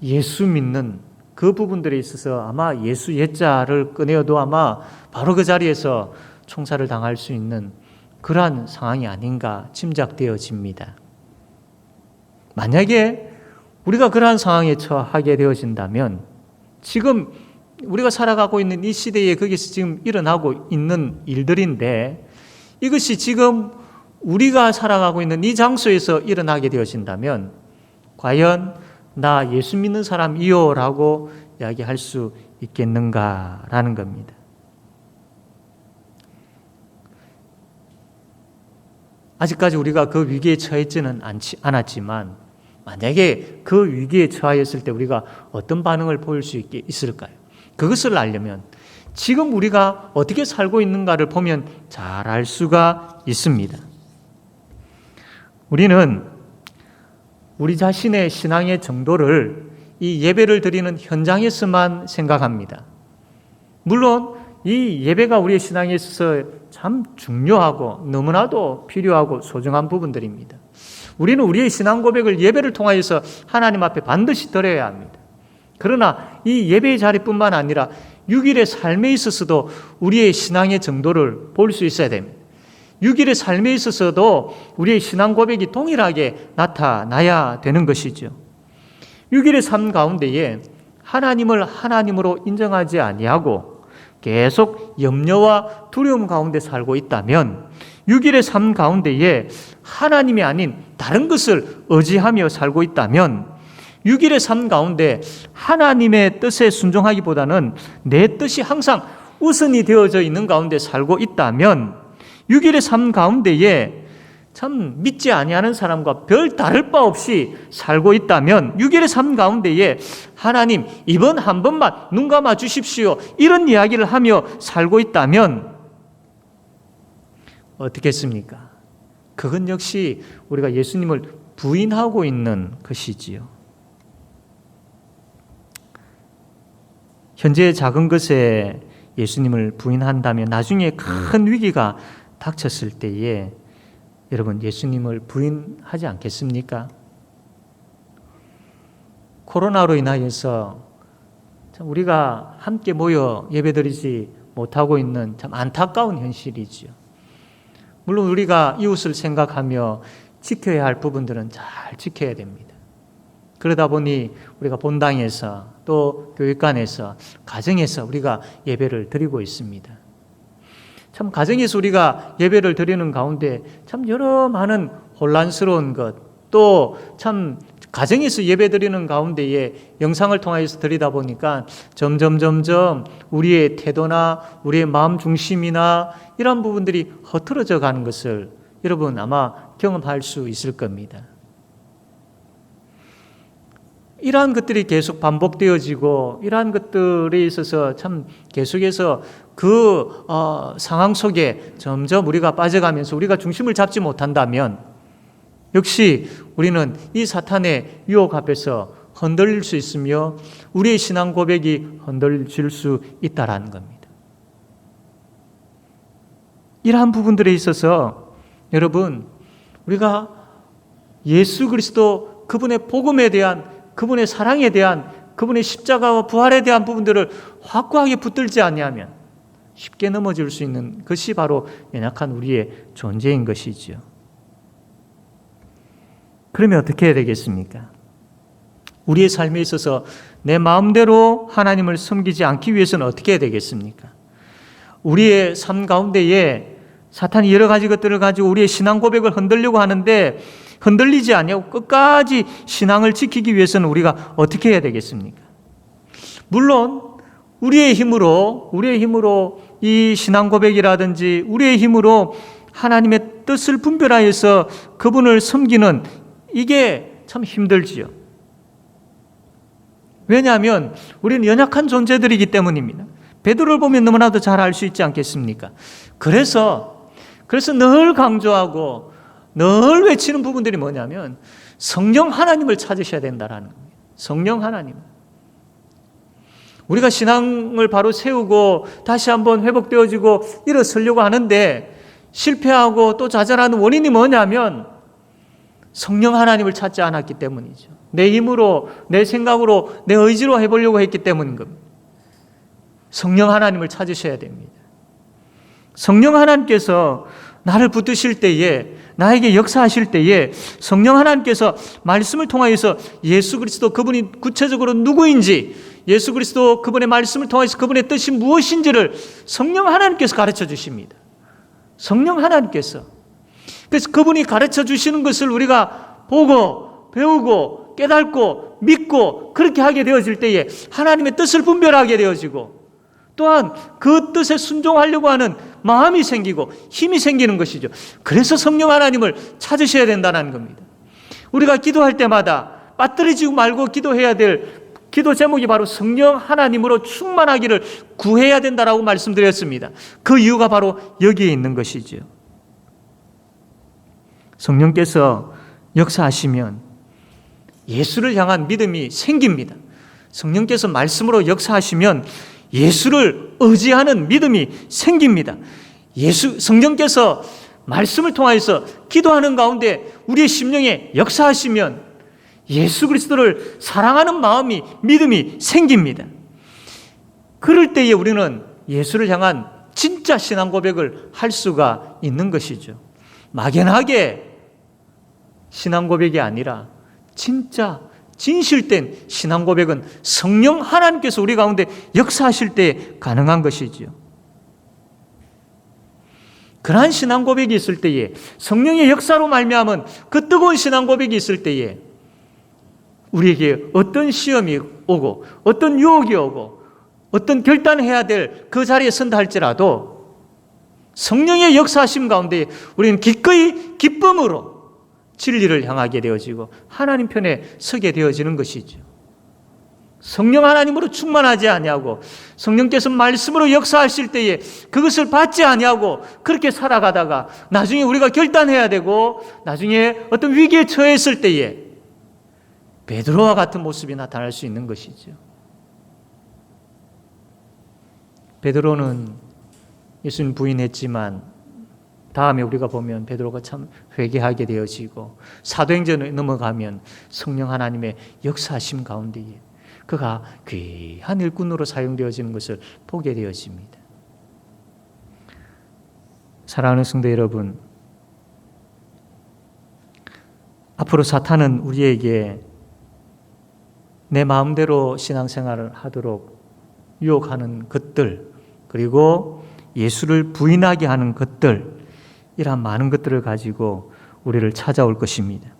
예수 믿는 그 부분들에 있어서 아마 예수 예자를 꺼내어도 아마 바로 그 자리에서 총살을 당할 수 있는 그러한 상황이 아닌가 짐작되어집니다. 만약에 우리가 그러한 상황에 처하게 되어진다면 지금 우리가 살아가고 있는 이 시대에 거기서 지금 일어나고 있는 일들인데 이것이 지금 우리가 살아가고 있는 이 장소에서 일어나게 되어진다면 과연 나 예수 믿는 사람이요 라고 이야기할 수 있겠는가라는 겁니다. 아직까지 우리가 그 위기에 처했지는 않았지만 만약에 그 위기에 처하였을 때 우리가 어떤 반응을 보일 수 있을까요? 그것을 알려면 지금 우리가 어떻게 살고 있는가를 보면 잘 알 수가 있습니다. 우리는 우리 자신의 신앙의 정도를 이 예배를 드리는 현장에서만 생각합니다. 물론 이 예배가 우리의 신앙에 있어서 참 중요하고 너무나도 필요하고 소중한 부분들입니다. 우리는 우리의 신앙 고백을 예배를 통하여서 하나님 앞에 반드시 드려야 합니다. 그러나 이 예배의 자리뿐만 아니라 6일의 삶에 있어서도 우리의 신앙의 정도를 볼 수 있어야 됩니다. 6일의 삶에 있어서도 우리의 신앙 고백이 동일하게 나타나야 되는 것이죠. 6일의 삶 가운데에 하나님을 하나님으로 인정하지 아니하고 계속 염려와 두려움 가운데 살고 있다면 6일의 삶 가운데에 하나님이 아닌 다른 것을 의지하며 살고 있다면 6일의 삶 가운데 하나님의 뜻에 순종하기보다는 내 뜻이 항상 우선이 되어져 있는 가운데 살고 있다면 6일의 삶 가운데에 참 믿지 아니하는 사람과 별 다를 바 없이 살고 있다면 6일의 삶 가운데에 하나님 이번 한 번만 눈 감아 주십시오 이런 이야기를 하며 살고 있다면 어떻겠습니까? 그건 역시 우리가 예수님을 부인하고 있는 것이지요. 현재의 작은 것에 예수님을 부인한다면 나중에 큰 위기가 닥쳤을 때에 여러분 예수님을 부인하지 않겠습니까? 코로나로 인하여서 참 우리가 함께 모여 예배드리지 못하고 있는 참 안타까운 현실이지요. 물론 우리가 이웃을 생각하며 지켜야 할 부분들은 잘 지켜야 됩니다. 그러다 보니 우리가 본당에서 또 교육관에서 가정에서 우리가 예배를 드리고 있습니다. 참 가정에서 우리가 예배를 드리는 가운데 참 여러 많은 혼란스러운 것, 또 참 가정에서 예배 드리는 가운데에 영상을 통해서 드리다 보니까 점점 우리의 태도나 우리의 마음 중심이나 이런 부분들이 흐트러져 가는 것을 여러분 아마 경험할 수 있을 겁니다. 이러한 것들이 계속 반복되어지고 이러한 것들에 있어서 참 계속해서 그 상황 속에 점점 우리가 빠져가면서 우리가 중심을 잡지 못한다면 역시 우리는 이 사탄의 유혹 앞에서 흔들릴 수 있으며 우리의 신앙 고백이 흔들릴 수 있다라는 겁니다. 이러한 부분들에 있어서 여러분 우리가 예수 그리스도 그분의 복음에 대한 그분의 사랑에 대한 그분의 십자가와 부활에 대한 부분들을 확고하게 붙들지 아니하면 쉽게 넘어질 수 있는 것이 바로 연약한 우리의 존재인 것이지요. 그러면 어떻게 해야 되겠습니까? 우리의 삶에 있어서 내 마음대로 하나님을 섬기지 않기 위해서는 어떻게 해야 되겠습니까? 우리의 삶 가운데에 사탄이 여러 가지 것들을 가지고 우리의 신앙 고백을 흔들려고 하는데 흔들리지 아니하고 끝까지 신앙을 지키기 위해서는 우리가 어떻게 해야 되겠습니까? 물론 우리의 힘으로 이 신앙 고백이라든지 우리의 힘으로 하나님의 뜻을 분별하여서 그분을 섬기는 이게 참 힘들지요. 왜냐하면 우리는 연약한 존재들이기 때문입니다. 베드로를 보면 너무나도 잘 알 수 있지 않겠습니까? 그래서 늘 강조하고 늘 외치는 부분들이 뭐냐면 성령 하나님을 찾으셔야 된다라는 거예요. 성령 하나님. 우리가 신앙을 바로 세우고 다시 한번 회복되어지고 일어서려고 하는데 실패하고 또 좌절하는 원인이 뭐냐면 성령 하나님을 찾지 않았기 때문이죠. 내 힘으로, 내 생각으로, 내 의지로 해보려고 했기 때문인 겁니다. 성령 하나님을 찾으셔야 됩니다. 성령 하나님께서 나를 붙드실 때에, 나에게 역사하실 때에 성령 하나님께서 말씀을 통하여서 예수 그리스도 그분이 구체적으로 누구인지, 예수 그리스도 그분의 말씀을 통해서 그분의 뜻이 무엇인지를 성령 하나님께서 가르쳐 주십니다. 성령 하나님께서. 그래서 그분이 가르쳐 주시는 것을 우리가 보고 배우고 깨닫고 믿고 그렇게 하게 되어질 때에 하나님의 뜻을 분별하게 되어지고 또한 그 뜻에 순종하려고 하는 마음이 생기고 힘이 생기는 것이죠. 그래서 성령 하나님을 찾으셔야 된다는 겁니다. 우리가 기도할 때마다 빠뜨리지 말고 기도해야 될 기도 제목이 바로 성령 하나님으로 충만하기를 구해야 된다라고 말씀드렸습니다. 그 이유가 바로 여기에 있는 것이죠. 성령께서 역사하시면 예수를 향한 믿음이 생깁니다. 성령께서 말씀으로 역사하시면 예수를 의지하는 믿음이 생깁니다. 성령께서 말씀을 통하여서 기도하는 가운데 우리의 심령에 역사하시면 예수 그리스도를 사랑하는 마음이, 믿음이 생깁니다. 그럴 때에 우리는 예수를 향한 진짜 신앙 고백을 할 수가 있는 것이죠. 막연하게 신앙 고백이 아니라 진짜 진실된 신앙 고백은 성령 하나님께서 우리 가운데 역사하실 때 가능한 것이지요. 그러한 신앙 고백이 있을 때에 성령의 역사로 말미암은 그 뜨거운 신앙 고백이 있을 때에 우리에게 어떤 시험이 오고 어떤 유혹이 오고 어떤 결단해야 될 그 자리에 선다 할지라도 성령의 역사하심 가운데 우리는 기꺼이 기쁨으로 진리를 향하게 되어지고 하나님 편에 서게 되어지는 것이죠. 성령 하나님으로 충만하지 아니하고 성령께서 말씀으로 역사하실 때에 그것을 받지 아니하고 그렇게 살아가다가 나중에 우리가 결단해야 되고 나중에 어떤 위기에 처했을 때에 베드로와 같은 모습이 나타날 수 있는 것이죠. 베드로는 예수님 부인했지만 다음에 우리가 보면 베드로가 참 회개하게 되어지고 사도행전에 넘어가면 성령 하나님의 역사하심 가운데에 그가 귀한 일꾼으로 사용되어지는 것을 보게 되어집니다. 사랑하는 성도 여러분, 앞으로 사탄은 우리에게 내 마음대로 신앙생활을 하도록 유혹하는 것들, 그리고 예수를 부인하게 하는 것들, 이러한 많은 것들을 가지고 우리를 찾아올 것입니다.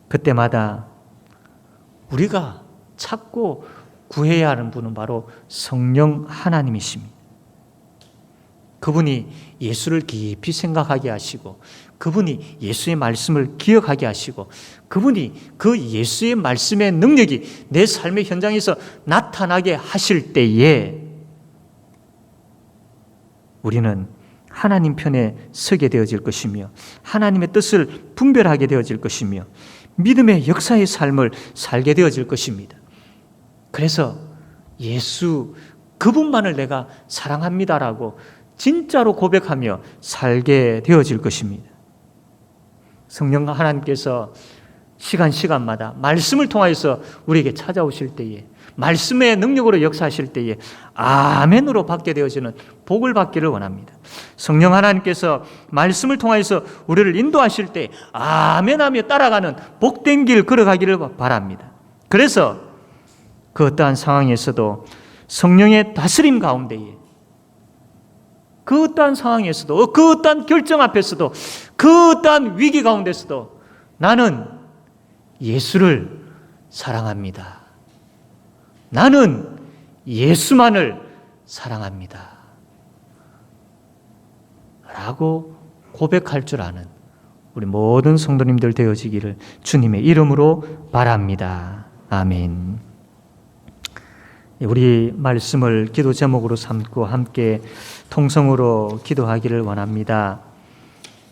그때마다 우리가 찾고 구해야 하는 분은 바로 성령 하나님이십니다. 그분이 예수를 깊이 생각하게 하시고 그분이 예수의 말씀을 기억하게 하시고 그분이 그 예수의 말씀의 능력이 내 삶의 현장에서 나타나게 하실 때에 우리는 하나님 편에 서게 되어질 것이며 하나님의 뜻을 분별하게 되어질 것이며 믿음의 역사의 삶을 살게 되어질 것입니다. 그래서 예수 그분만을 내가 사랑합니다라고 진짜로 고백하며 살게 되어질 것입니다. 성령 하나님께서 시간마다 말씀을 통하여서 우리에게 찾아오실 때에 말씀의 능력으로 역사하실 때에 아멘으로 받게 되어지는 복을 받기를 원합니다. 성령 하나님께서 말씀을 통하여서 우리를 인도하실 때 아멘하며 따라가는 복된 길 걸어가기를 바랍니다. 그래서 그 어떠한 상황에서도 성령의 다스림 가운데에 그 어떠한 상황에서도, 그 어떠한 결정 앞에서도, 그 어떠한 위기 가운데서도 나는 예수를 사랑합니다. 나는 예수만을 사랑합니다. 라고 고백할 줄 아는 우리 모든 성도님들 되어지기를 주님의 이름으로 바랍니다. 아멘. 우리 말씀을 기도 제목으로 삼고 함께 통성으로 기도하기를 원합니다.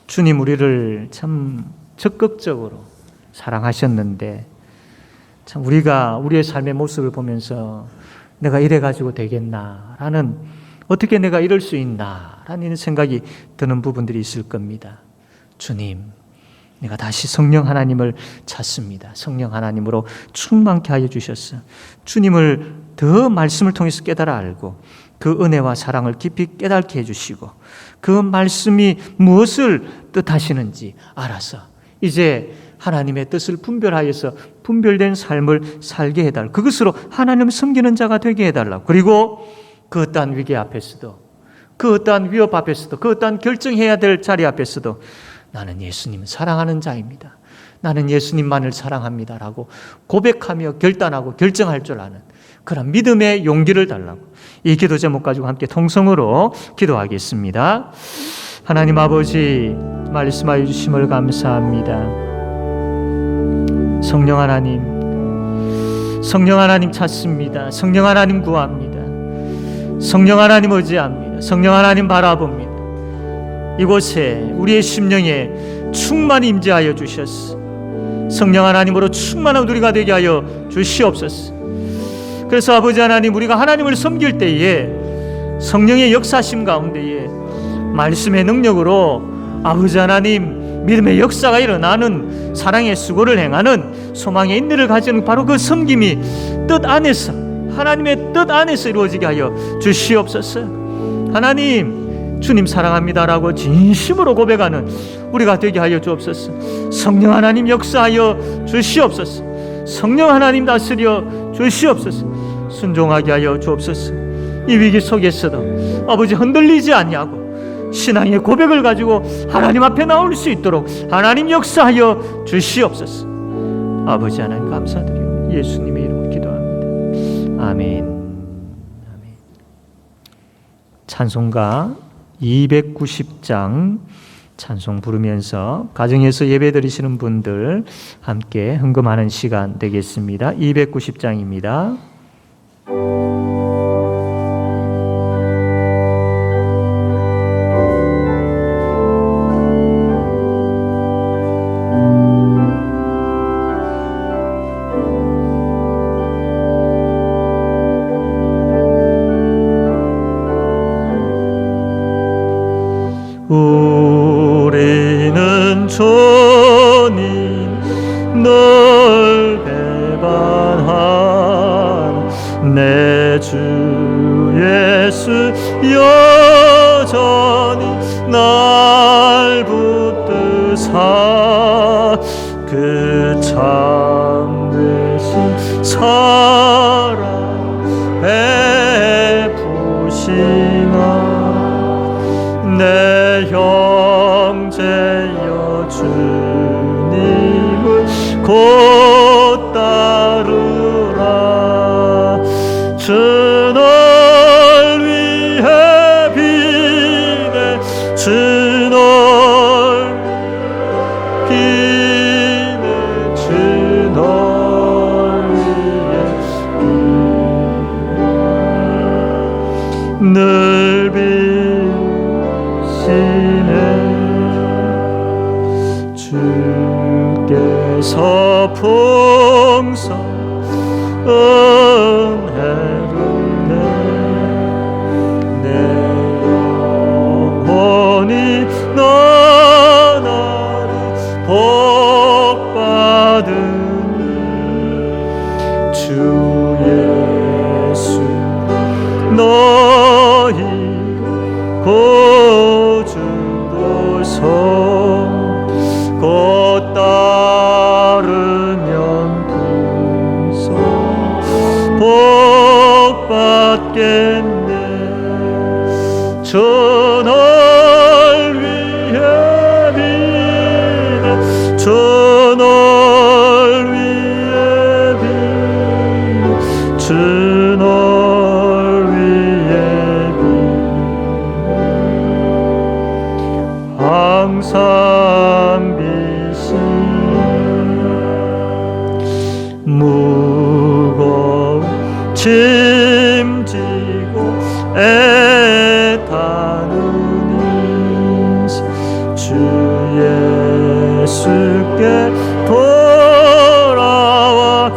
주님, 우리를 참 적극적으로 사랑하셨는데 참 우리가 우리의 삶의 모습을 보면서 내가 이래 가지고 되겠나 라는, 어떻게 내가 이럴 수 있나 라는 생각이 드는 부분들이 있을 겁니다. 주님, 내가 다시 성령 하나님을 찾습니다. 성령 하나님으로 충만케 하여 주셨어. 주님을 더 말씀을 통해서 깨달아 알고 그 은혜와 사랑을 깊이 깨닫게 해주시고 그 말씀이 무엇을 뜻하시는지 알아서 이제 하나님의 뜻을 분별하여서 분별된 삶을 살게 해달라. 그것으로 하나님을 섬기는 자가 되게 해달라. 그리고 그 어떠한 위기 앞에서도, 그 어떠한 위협 앞에서도, 그 어떠한 결정해야 될 자리 앞에서도 나는 예수님을 사랑하는 자입니다. 나는 예수님만을 사랑합니다라고 고백하며 결단하고 결정할 줄 아는 그런 믿음의 용기를 달라고 이 기도 제목 가지고 함께 통성으로 기도하겠습니다. 하나님 아버지, 말씀하여 주심을 감사합니다. 성령 하나님 찾습니다. 성령 하나님 구합니다. 성령 하나님 의지합니다. 성령 하나님 바라봅니다. 이곳에 우리의 심령에 충만히 임재하여 주셨어. 성령 하나님으로 충만한 우리가 되게 하여 주시옵소서. 그래서 아버지 하나님, 우리가 하나님을 섬길 때에 성령의 역사심 가운데에 말씀의 능력으로 아버지 하나님 믿음의 역사가 일어나는, 사랑의 수고를 행하는 소망의 인내를 가지는 바로 그 섬김이 뜻 안에서, 하나님의 뜻 안에서 이루어지게 하여 주시옵소서. 하나님, 주님 사랑합니다라고 진심으로 고백하는 우리가 되게 하여 주옵소서. 성령 하나님 역사하여 주시옵소서. 성령 하나님 다스려 주시옵소서. 순종하게 하여 주옵소서. 이 위기 속에서도 아버지 흔들리지 아니하고 신앙의 고백을 가지고 하나님 앞에 나올 수 있도록 하나님 역사하여 주시옵소서. 아버지 하나님 감사드리고 예수님의 이름으로 기도합니다. 아멘. 아멘. 찬송가 290장 찬송 부르면서 가정에서 예배 드리시는 분들 함께 헌금하는 시간 되겠습니다. 290장입니다. 우리는 주님 널 배반한 내 주 예수 여전히 날 붙드사 그 참되신 사랑 베푸시나 내 형제여 주님을 곧 따르라. 주 널 위해 비네 주 널 비네 주 널 위해 비네 늘 비시네 주께서 풍성 은혜를 내 영혼이 너나리 복받으니 주 예수 너희 구주로서 곧 따르면 풍성 복받겠네. 주 항상 빛이 무거운 짐 지고 애타는 인생 주 예수께 돌아와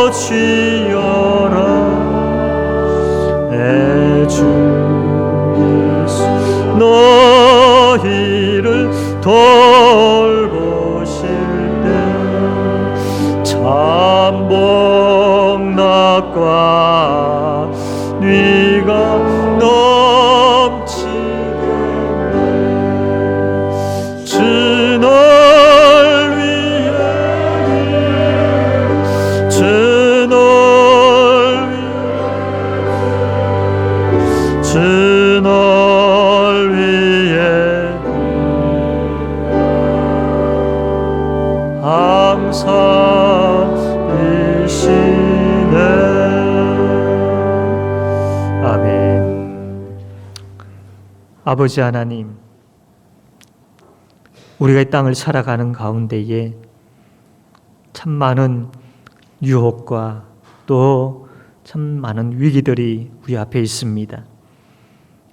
고치여라 내 주 예수 너희를 돌보실 때 참복락과 네가 넘치겠네 주 널 위해 주 널 위해 주 널 위해 항상 이시네. 아멘. 아버지 하나님, 우리가 이 땅을 살아가는 가운데에 참 많은 유혹과 또 참 많은 위기들이 우리 앞에 있습니다.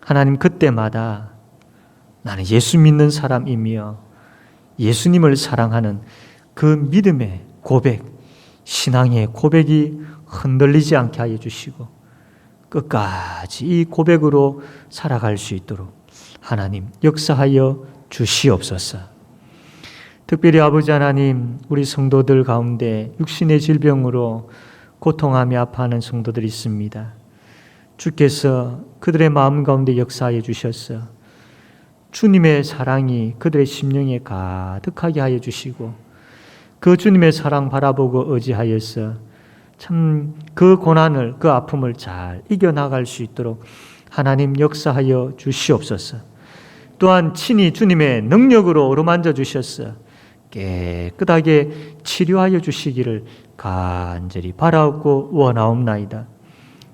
하나님, 그때마다 나는 예수 믿는 사람이며 예수님을 사랑하는 그 믿음의 고백, 신앙의 고백이 흔들리지 않게 하여 주시고 끝까지 이 고백으로 살아갈 수 있도록 하나님 역사하여 주시옵소서. 특별히 아버지 하나님, 우리 성도들 가운데 육신의 질병으로 고통하며 아파하는 성도들이 있습니다. 주께서 그들의 마음 가운데 역사하여 주셔서 주님의 사랑이 그들의 심령에 가득하게 하여 주시고 그 주님의 사랑 바라보고 의지하여서 참 그 고난을, 그 아픔을 잘 이겨나갈 수 있도록 하나님 역사하여 주시옵소서. 또한 친히 주님의 능력으로 어루만져 주셔서 깨끗하게 치료하여 주시기를 간절히 바라옵고 원하옵나이다.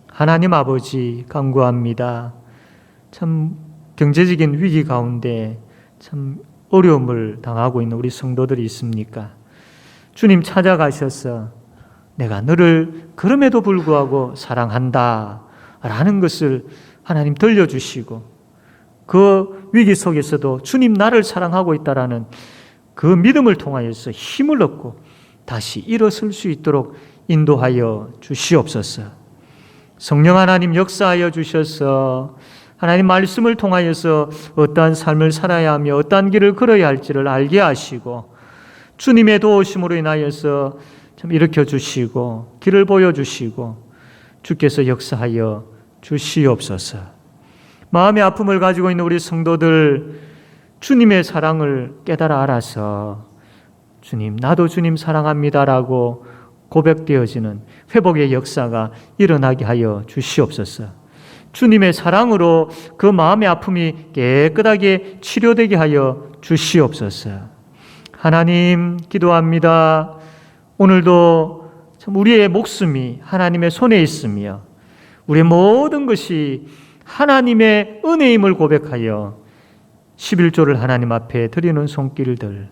하나님 아버지, 간구합니다. 참 경제적인 위기 가운데 참 어려움을 당하고 있는 우리 성도들이 있습니까? 주님 찾아가셔서 내가 너를 그럼에도 불구하고 사랑한다 라는 것을 하나님 들려주시고 그 위기 속에서도 주님 나를 사랑하고 있다라는 그 믿음을 통하여서 힘을 얻고 다시 일어설 수 있도록 인도하여 주시옵소서. 성령 하나님 역사하여 주셔서 하나님 말씀을 통하여서 어떠한 삶을 살아야 하며 어떠한 길을 걸어야 할지를 알게 하시고 주님의 도우심으로 인하여서 참 일으켜 주시고 길을 보여주시고 주께서 역사하여 주시옵소서. 마음의 아픔을 가지고 있는 우리 성도들 주님의 사랑을 깨달아 알아서 주님, 나도 주님 사랑합니다라고 고백되어지는 회복의 역사가 일어나게 하여 주시옵소서. 주님의 사랑으로 그 마음의 아픔이 깨끗하게 치료되게 하여 주시옵소서. 하나님, 기도합니다. 오늘도 참 우리의 목숨이 하나님의 손에 있으며 우리의 모든 것이 하나님의 은혜임을 고백하여 11조를 하나님 앞에 드리는 손길들,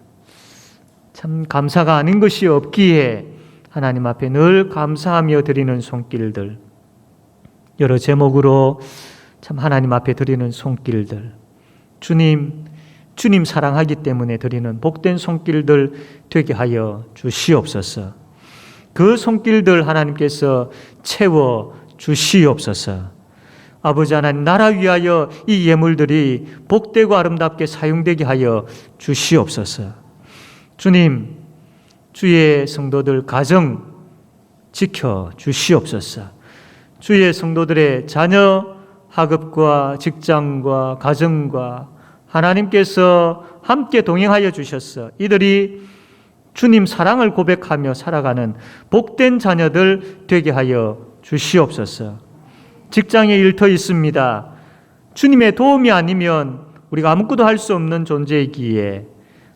참 감사가 아닌 것이 없기에 하나님 앞에 늘 감사하며 드리는 손길들, 여러 제목으로 참 하나님 앞에 드리는 손길들, 주님 사랑하기 때문에 드리는 복된 손길들 되게 하여 주시옵소서. 그 손길들 하나님께서 채워 주시옵소서. 아버지 하나님, 나라 위하여 이 예물들이 복되고 아름답게 사용되게 하여 주시옵소서. 주님, 주의 성도들 가정 지켜 주시옵소서. 주의 성도들의 자녀 학업과 직장과 가정과 하나님께서 함께 동행하여 주셔서 이들이 주님 사랑을 고백하며 살아가는 복된 자녀들 되게 하여 주시옵소서. 직장에 일터 있습니다. 주님의 도움이 아니면 우리가 아무것도 할 수 없는 존재이기에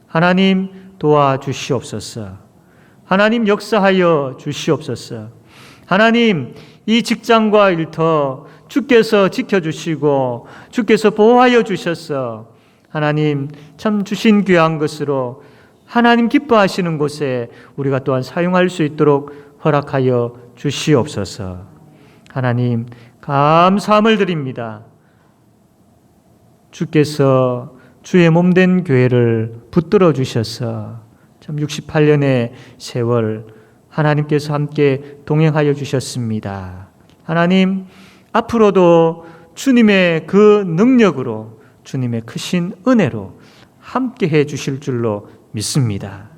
하나님 도와주시옵소서. 하나님 역사하여 주시옵소서. 하나님, 이 직장과 일터 주께서 지켜주시고 주께서 보호하여 주셔서 하나님 참 주신 귀한 것으로 하나님 기뻐하시는 곳에 우리가 또한 사용할 수 있도록 허락하여 주시옵소서. 하나님 감사함을 드립니다. 주께서 주의 몸된 교회를 붙들어 주셔서 참 68년의 세월 하나님께서 함께 동행하여 주셨습니다. 하나님 앞으로도 주님의 그 능력으로 주님의 크신 은혜로 함께 해 주실 줄로 믿습니다.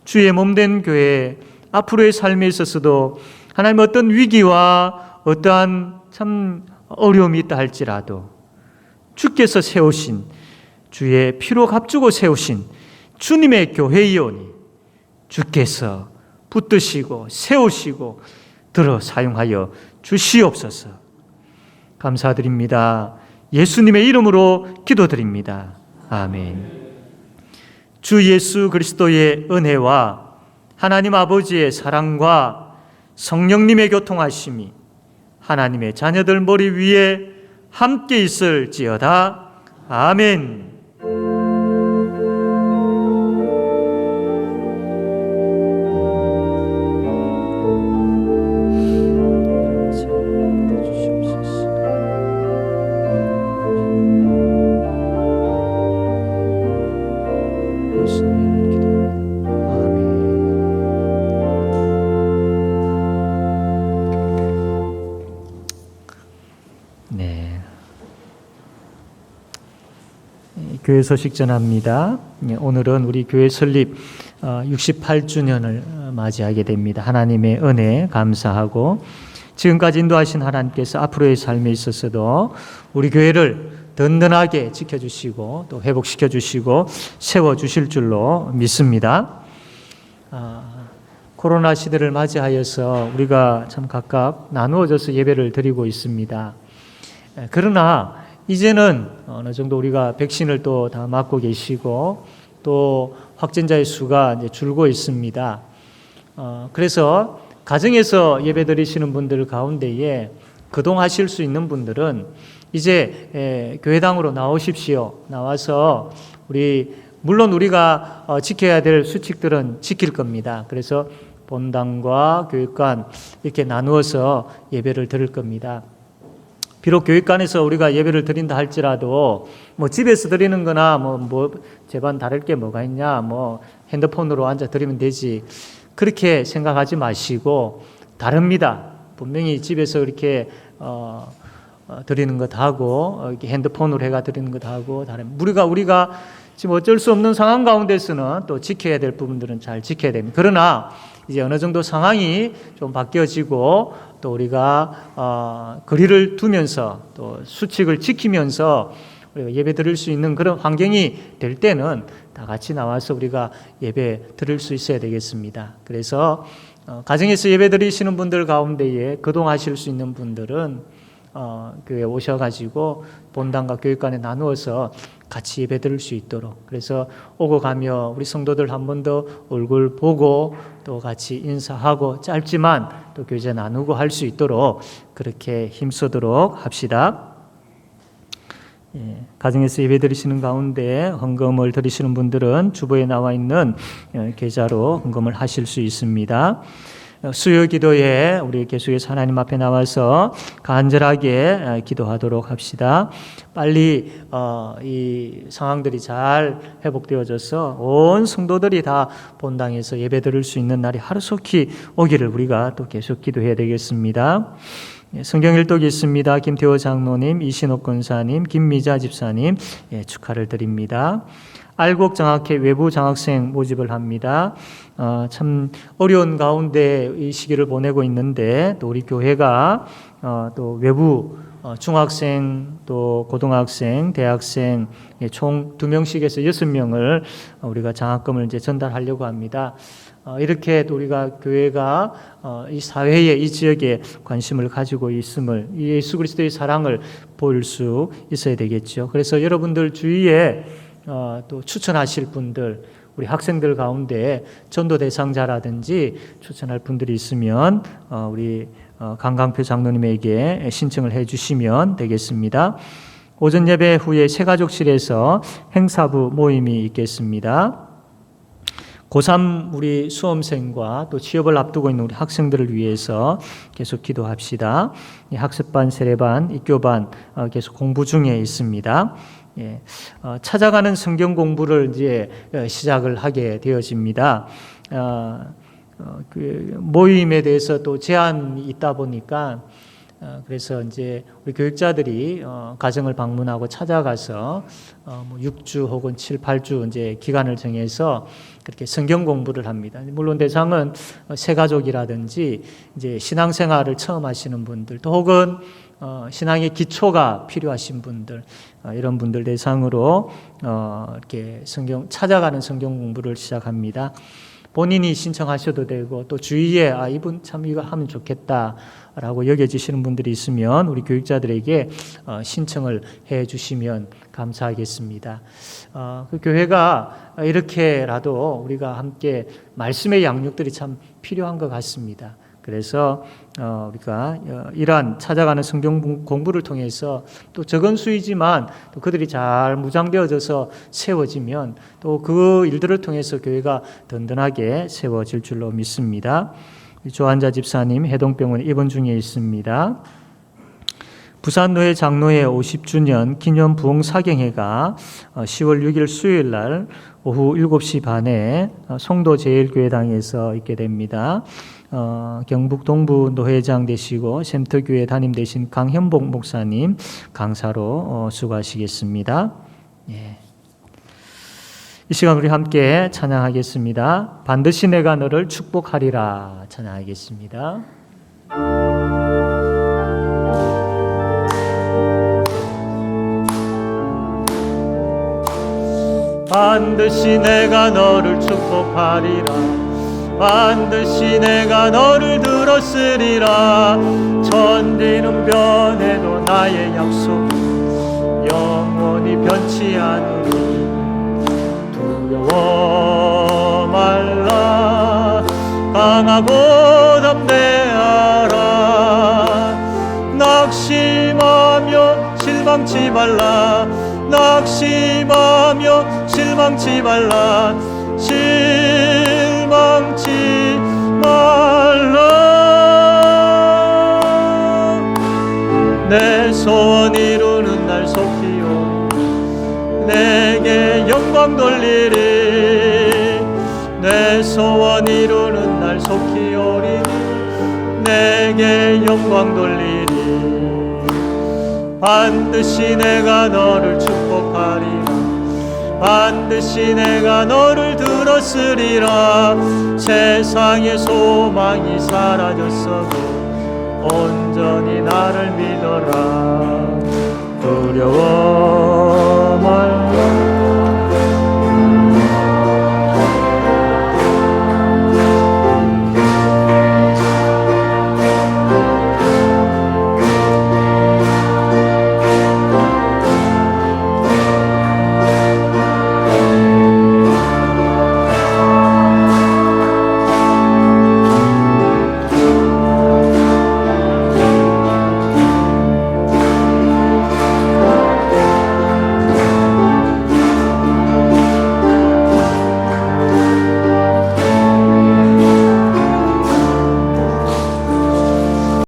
주의 몸된 교회 앞으로의 삶에 있어서도 하나님 어떤 위기와 어떠한 참 어려움이 있다 할지라도 주께서 세우신 주의 피로 값주고 세우신 주님의 교회이오니 주께서 붙드시고 세우시고 들어 사용하여 주시옵소서. 감사드립니다. 예수님의 이름으로 기도드립니다. 아멘. 주 예수 그리스도의 은혜와 하나님 아버지의 사랑과 성령님의 교통하심이 하나님의 자녀들 머리 위에 함께 있을지어다. 아멘. 교회 소식 전합니다. 오늘은 우리 교회 설립 68주년을 맞이하게 됩니다. 하나님의 은혜 감사하고 지금까지 인도하신 하나님께서 앞으로의 삶에 있어서도 우리 교회를 든든하게 지켜주시고 또 회복시켜주시고 세워주실 줄로 믿습니다. 코로나 시대를 맞이하여서 우리가 참 각각 나누어져서 예배를 드리고 있습니다. 그러나 이제는 어느 정도 우리가 백신을 또 다 맞고 계시고 또 확진자의 수가 이제 줄고 있습니다. 그래서 가정에서 예배 드리시는 분들 가운데에 거동하실 수 있는 분들은 이제 교회당으로 나오십시오. 나와서 물론 우리가 지켜야 될 수칙들은 지킬 겁니다. 그래서 본당과 교육관 이렇게 나누어서 예배를 드릴 겁니다. 비록 교육관에서 우리가 예배를 드린다 할지라도 뭐 집에서 드리는 거나 뭐 제반 다를 게 뭐가 있냐, 뭐 핸드폰으로 앉아 드리면 되지, 그렇게 생각하지 마시고 다릅니다. 분명히 집에서 이렇게 드리는 것 하고 이렇게 핸드폰으로 해가 드리는 것 하고 다릅니다. 우리가 지금 어쩔 수 없는 상황 가운데서는 또 지켜야 될 부분들은 잘 지켜야 됩니다. 그러나 이제 어느 정도 상황이 좀 바뀌어지고 또 우리가 거리를 두면서 또 수칙을 지키면서 우리가 예배 드릴 수 있는 그런 환경이 될 때는 다 같이 나와서 우리가 예배 드릴 수 있어야 되겠습니다. 그래서 가정에서 예배 드리시는 분들 가운데에 거동하실 수 있는 분들은 교회에 오셔가지고 본당과 교육관에 나누어서 같이 예배 드릴 수 있도록, 그래서 오고 가며 우리 성도들 한 번 더 얼굴 보고 또 같이 인사하고 짧지만 또 교제 나누고 할 수 있도록 그렇게 힘쓰도록 합시다. 가정에서 예배 드리시는 가운데 헌금을 드리시는 분들은 주보에 나와 있는 계좌로 헌금을 하실 수 있습니다. 수요 기도에 우리 계속해서 하나님 앞에 나와서 간절하게 기도하도록 합시다. 빨리 이 상황들이 잘 회복되어져서 온 성도들이 다 본당에서 예배 드릴 수 있는 날이 하루속히 오기를 우리가 또 계속 기도해야 되겠습니다. 성경 일독이 있습니다. 김태호 장로님, 이신옥 권사님, 김미자 집사님 축하를 드립니다. 알곡 장학회 외부 장학생 모집을 합니다. 참 어려운 가운데 이 시기를 보내고 있는데 또 우리 교회가 또 외부 중학생 또 고등학생, 대학생 총 2명씩에서 6명을 우리가 장학금을 이제 전달하려고 합니다. 이렇게 또 우리가 교회가 이 사회에 이 지역에 관심을 가지고 있음을, 예수 그리스도의 사랑을 보일 수 있어야 되겠죠. 그래서 여러분들 주위에 또 추천하실 분들, 우리 학생들 가운데 전도 대상자라든지 추천할 분들이 있으면 우리 강강표 장로님에게 신청을 해 주시면 되겠습니다. 오전 예배 후에 새가족실에서 행사부 모임이 있겠습니다. 고3 우리 수험생과 또 취업을 앞두고 있는 우리 학생들을 위해서 계속 기도합시다. 학습반, 세례반, 입교반 계속 공부 중에 있습니다. 찾아가는 성경 공부를 이제 시작을 하게 되어집니다. 그 모임에 대해서 또 제한이 있다 보니까 그래서 이제 우리 교육자들이 가정을 방문하고 찾아가서 6주 혹은 7, 8주 이제 기간을 정해서 그렇게 성경 공부를 합니다. 물론 대상은 새가족이라든지 이제 신앙생활을 처음 하시는 분들, 또 혹은 신앙의 기초가 필요하신 분들, 이런 분들 대상으로 이렇게 찾아가는 성경 공부를 시작합니다. 본인이 신청하셔도 되고 또 주위에 이분 참 이거 하면 좋겠다라고 여겨지시는 분들이 있으면 우리 교육자들에게 신청을 해 주시면 감사하겠습니다. 그 교회가 이렇게라도 우리가 함께 말씀의 양육들이 참 필요한 것 같습니다. 그래서 우리가 이러한 찾아가는 성경 공부를 통해서 또 적은 수이지만 또 그들이 잘 무장되어져서 세워지면 또 그 일들을 통해서 교회가 든든하게 세워질 줄로 믿습니다. 조한자 집사님 해동병원 입원 중에 있습니다. 부산노회 장로회 50주년 기념 부흥 사경회가 10월 6일 수요일 날 오후 7시 반에 송도 제일교회당에서 있게 됩니다. 경북 동부 노회장 되시고 샘터교회 담임 되신 강현복 목사님 강사로 수고하시겠습니다. 이 시간 우리 함께 찬양하겠습니다. 반드시 내가 너를 축복하리라 찬양하겠습니다. 반드시 내가 너를 축복하리라 반드시 내가 너를 들었으리라 천지는 변해도 나의 약속은 영원히 변치 않으리 두려워 말라 강하고 담대하라 낙심하며 실망치 말라 낙심하며 실망치 말라 실망치 말라 내 소원 이루는 날 속히요 내게 영광 돌리리 내 소원 이루는 날 속히 오리니 내게 영광 돌리리 반드시 내가 너를 축복하리라 반드시 내가 너를 들었으리라 세상의 소망이 사라졌어도 온전히 나를 믿어라